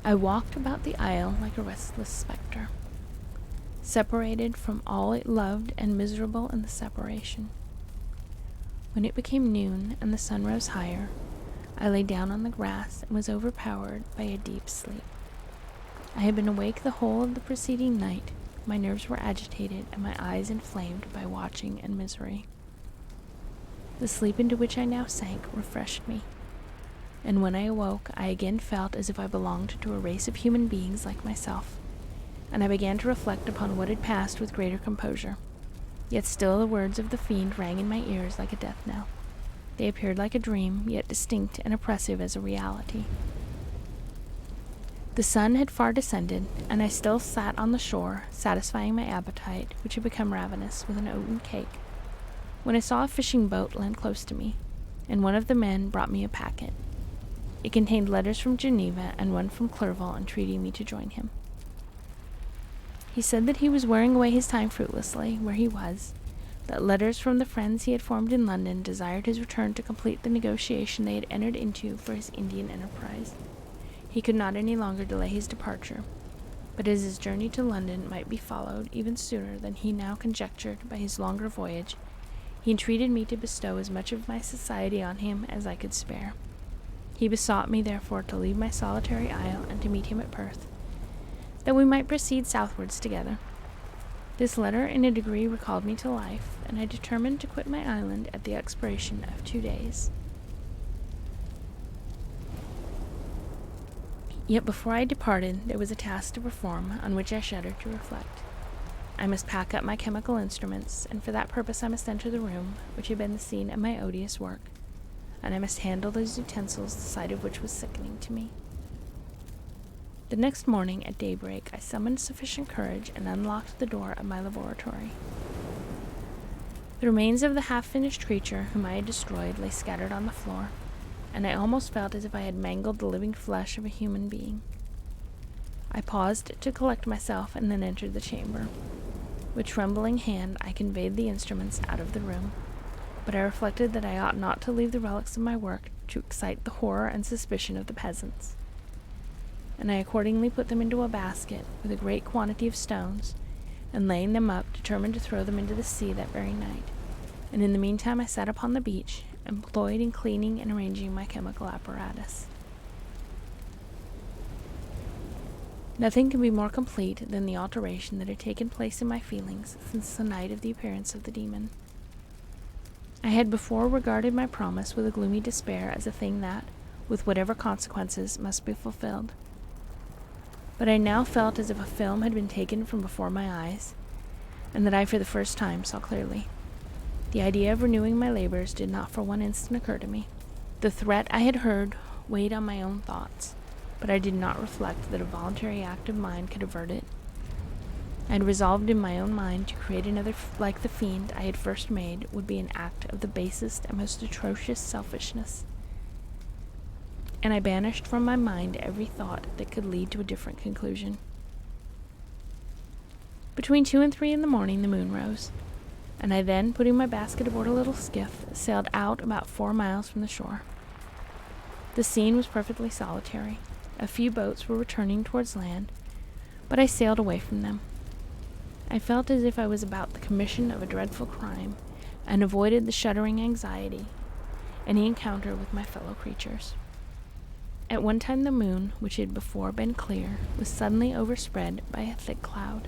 I walked about the isle like a restless spectre, separated from all it loved and miserable in the separation. When it became noon and the sun rose higher, I lay down on the grass and was overpowered by a deep sleep. I had been awake the whole of the preceding night, my nerves were agitated and my eyes inflamed by watching and misery. The sleep into which I now sank refreshed me, and when I awoke, I again felt as if I belonged to a race of human beings like myself, and I began to reflect upon what had passed with greater composure. Yet still the words of the fiend rang in my ears like a death knell. They appeared like a dream, yet distinct and oppressive as a reality. The sun had far descended, and I still sat on the shore, satisfying my appetite, which had become ravenous, with an oaten cake, when I saw a fishing boat land close to me, and one of the men brought me a packet. It contained letters from Geneva and one from Clerval entreating me to join him. He said that he was wearing away his time fruitlessly where he was, that letters from the friends he had formed in London desired his return to complete the negotiation they had entered into for his Indian enterprise. He could not any longer delay his departure, but as his journey to London might be followed even sooner than he now conjectured by his longer voyage, he entreated me to bestow as much of my society on him as I could spare. He besought me, therefore, to leave my solitary isle and to meet him at Perth, that we might proceed southwards together. This letter in a degree recalled me to life, and I determined to quit my island at the expiration of 2 days. Yet before I departed, there was a task to perform on which I shuddered to reflect. I must pack up my chemical instruments, and for that purpose I must enter the room which had been the scene of my odious work, and I must handle those utensils the sight of which was sickening to me. The next morning at daybreak I summoned sufficient courage and unlocked the door of my laboratory. The remains of the half-finished creature whom I had destroyed lay scattered on the floor, and I almost felt as if I had mangled the living flesh of a human being. I paused to collect myself and then entered the chamber. With trembling hand I conveyed the instruments out of the room, but I reflected that I ought not to leave the relics of my work to excite the horror and suspicion of the peasants, and I accordingly put them into a basket with a great quantity of stones, and laying them up, determined to throw them into the sea that very night, and in the meantime I sat upon the beach, employed in cleaning and arranging my chemical apparatus. Nothing can be more complete than the alteration that had taken place in my feelings since the night of the appearance of the demon. I had before regarded my promise with a gloomy despair as a thing that, with whatever consequences, must be fulfilled. But I now felt as if a film had been taken from before my eyes, and that I for the first time saw clearly. The idea of renewing my labors did not for one instant occur to me. The threat I had heard weighed on my own thoughts, but I did not reflect that a voluntary act of mine could avert it. I had resolved in my own mind to create another like the fiend I had first made would be an act of the basest and most atrocious selfishness, and I banished from my mind every thought that could lead to a different conclusion. Between 2 and 3 in the morning the moon rose, and I then, putting my basket aboard a little skiff, sailed out about 4 miles from the shore. The scene was perfectly solitary. A few boats were returning towards land, but I sailed away from them. I felt as if I was about the commission of a dreadful crime, and avoided the shuddering anxiety, any encounter with my fellow creatures. At one time the moon, which had before been clear, was suddenly overspread by a thick cloud,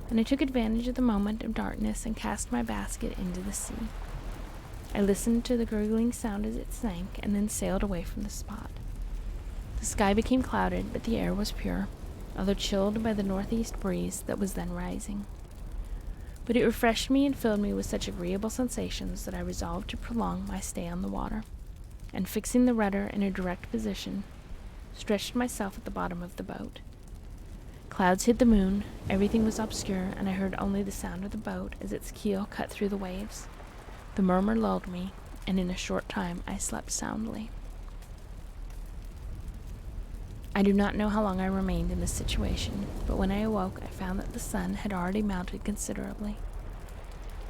and I took advantage of the moment of darkness and cast my basket into the sea. I listened to the gurgling sound as it sank, and then sailed away from the spot. The sky became clouded, but the air was pure, although chilled by the northeast breeze that was then rising. But it refreshed me and filled me with such agreeable sensations that I resolved to prolong my stay on the water, and fixing the rudder in a direct position, stretched myself at the bottom of the boat. Clouds hid the moon, everything was obscure, and I heard only the sound of the boat as its keel cut through the waves. The murmur lulled me, and in a short time I slept soundly. I do not know how long I remained in this situation, but when I awoke I found that the sun had already mounted considerably.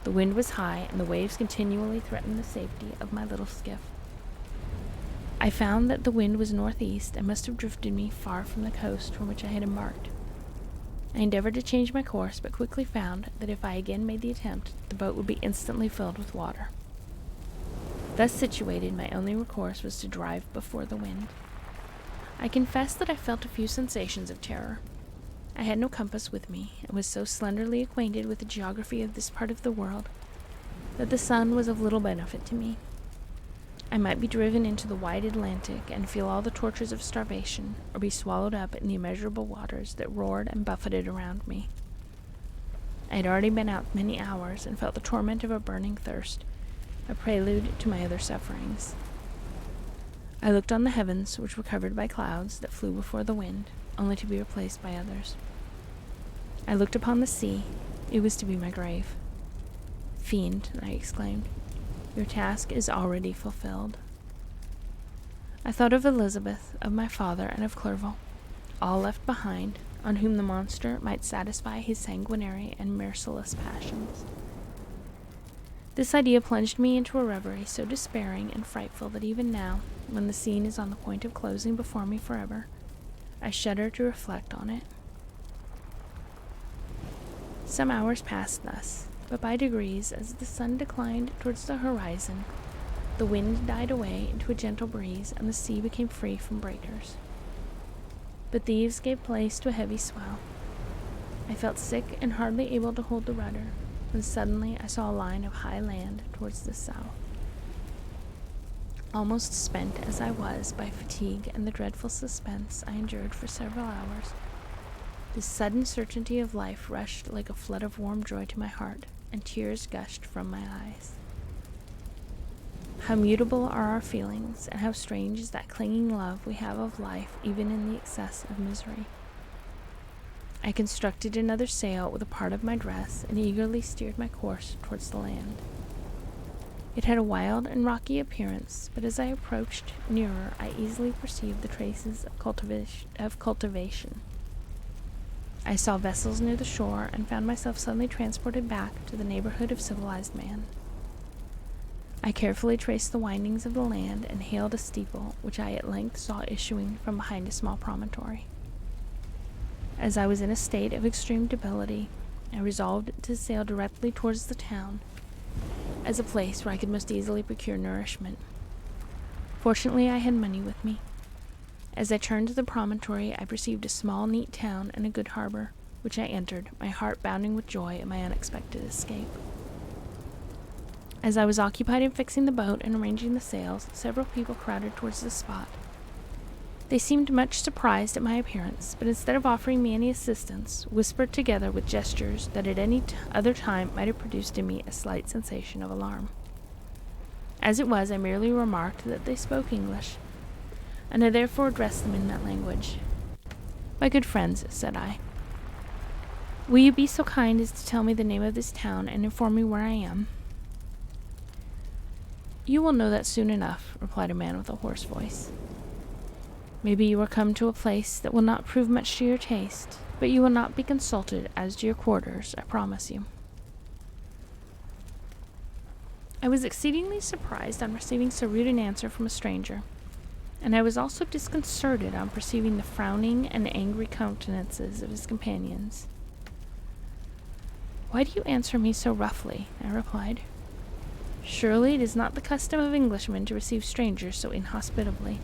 The wind was high, and the waves continually threatened the safety of my little skiff. I found that the wind was northeast and must have drifted me far from the coast from which I had embarked. I endeavored to change my course, but quickly found that if I again made the attempt, the boat would be instantly filled with water. Thus situated, my only recourse was to drive before the wind. I confess that I felt a few sensations of terror. I had no compass with me, and was so slenderly acquainted with the geography of this part of the world that the sun was of little benefit to me. I might be driven into the wide Atlantic and feel all the tortures of starvation, or be swallowed up in the immeasurable waters that roared and buffeted around me. I had already been out many hours, and felt the torment of a burning thirst, a prelude to my other sufferings. I looked on the heavens, which were covered by clouds that flew before the wind, only to be replaced by others. I looked upon the sea. It was to be my grave. "Fiend," I exclaimed, "your task is already fulfilled." I thought of Elizabeth, of my father, and of Clerval, all left behind, on whom the monster might satisfy his sanguinary and merciless passions. This idea plunged me into a reverie so despairing and frightful that even now, when the scene is on the point of closing before me forever, I shudder to reflect on it. Some hours passed thus, but by degrees, as the sun declined towards the horizon, the wind died away into a gentle breeze, and the sea became free from breakers. But these gave place to a heavy swell. I felt sick and hardly able to hold the rudder, when suddenly I saw a line of high land towards the south. Almost spent as I was by fatigue and the dreadful suspense I endured for several hours, this sudden certainty of life rushed like a flood of warm joy to my heart, and tears gushed from my eyes. How mutable are our feelings, and how strange is that clinging love we have of life even in the excess of misery. I constructed another sail with a part of my dress, and eagerly steered my course towards the land. It had a wild and rocky appearance, but as I approached nearer I easily perceived the traces of cultivation. I saw vessels near the shore, and found myself suddenly transported back to the neighborhood of civilized man. I carefully traced the windings of the land, and hailed a steeple which I at length saw issuing from behind a small promontory. As I was in a state of extreme debility, I resolved to sail directly towards the town, as a place where I could most easily procure nourishment. Fortunately, I had money with me. As I turned to the promontory, I perceived a small, neat town and a good harbor, which I entered, my heart bounding with joy at my unexpected escape. As I was occupied in fixing the boat and arranging the sails, several people crowded towards the spot. They seemed much surprised at my appearance, but instead of offering me any assistance, whispered together with gestures that at any other time might have produced in me a slight sensation of alarm. As it was, I merely remarked that they spoke English, and I therefore addressed them in that language. "My good friends," said I, Will you be so kind as to tell me the name of this town and inform me where I am? You will know that soon enough, replied a man with a hoarse voice. Maybe you are come to a place that will not prove much to your taste, but you will not be consulted as to your quarters, I promise you. I was exceedingly surprised on receiving so rude an answer from a stranger, and I was also disconcerted on perceiving the frowning and angry countenances of his companions. Why do you answer me so roughly? I replied. Surely it is not the custom of Englishmen to receive strangers so inhospitably.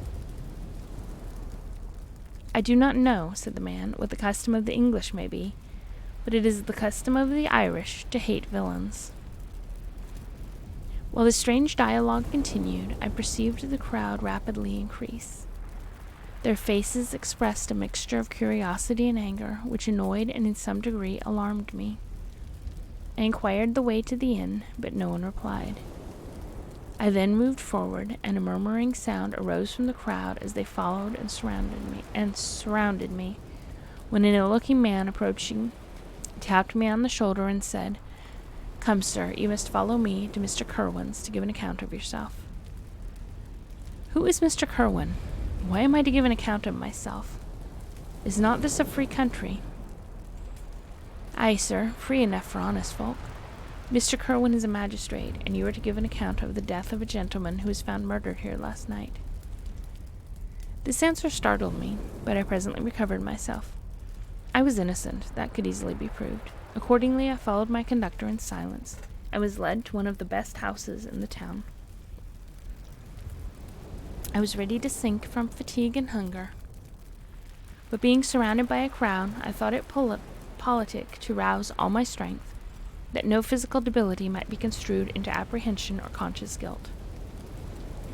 I do not know, said the man, what the custom of the English may be, but it is the custom of the Irish to hate villains. While the strange dialogue continued, I perceived the crowd rapidly increase. Their faces expressed a mixture of curiosity and anger, which annoyed and in some degree alarmed me. I inquired the way to the inn, but no one replied. I then moved forward, and a murmuring sound arose from the crowd as they followed and surrounded me, when an ill-looking man approaching tapped me on the shoulder and said, Come, sir, you must follow me to Mr. Kerwin's to give an account of yourself. Who is Mr. Kerwin? Why am I to give an account of myself? Is not this a free country? Aye, sir, free enough for honest folk. Mr. Kerwin is a magistrate, and you are to give an account of the death of a gentleman who was found murdered here last night. This answer startled me, but I presently recovered myself. I was innocent, that could easily be proved. Accordingly, I followed my conductor in silence. I was led to one of the best houses in the town. I was ready to sink from fatigue and hunger, but being surrounded by a crowd, I thought it politic to rouse all my strength, that no physical debility might be construed into apprehension or conscious guilt.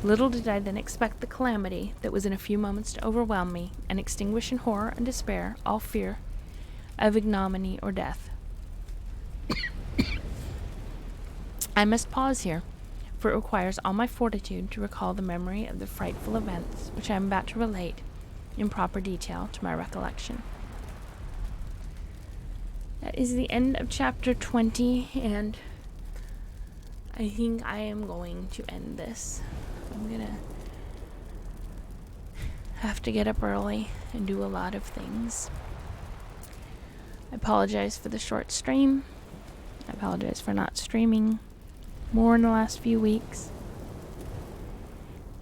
Little did I then expect the calamity that was in a few moments to overwhelm me and extinguish in horror and despair all fear of ignominy or death. I must pause here, for it requires all my fortitude to recall the memory of the frightful events which I am about to relate in proper detail to my recollection. That is the end of chapter 20, and I think I am going to end this. I'm gonna have to get up early and do a lot of things. I apologize for the short stream. I apologize for not streaming more in the last few weeks.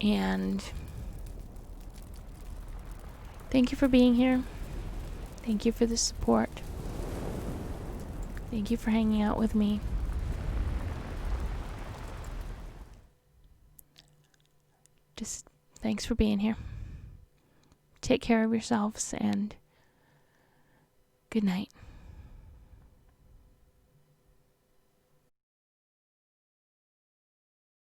And thank you for being here. Thank you for the support. Thank you for hanging out with me. Just thanks for being here. Take care of yourselves, and good night.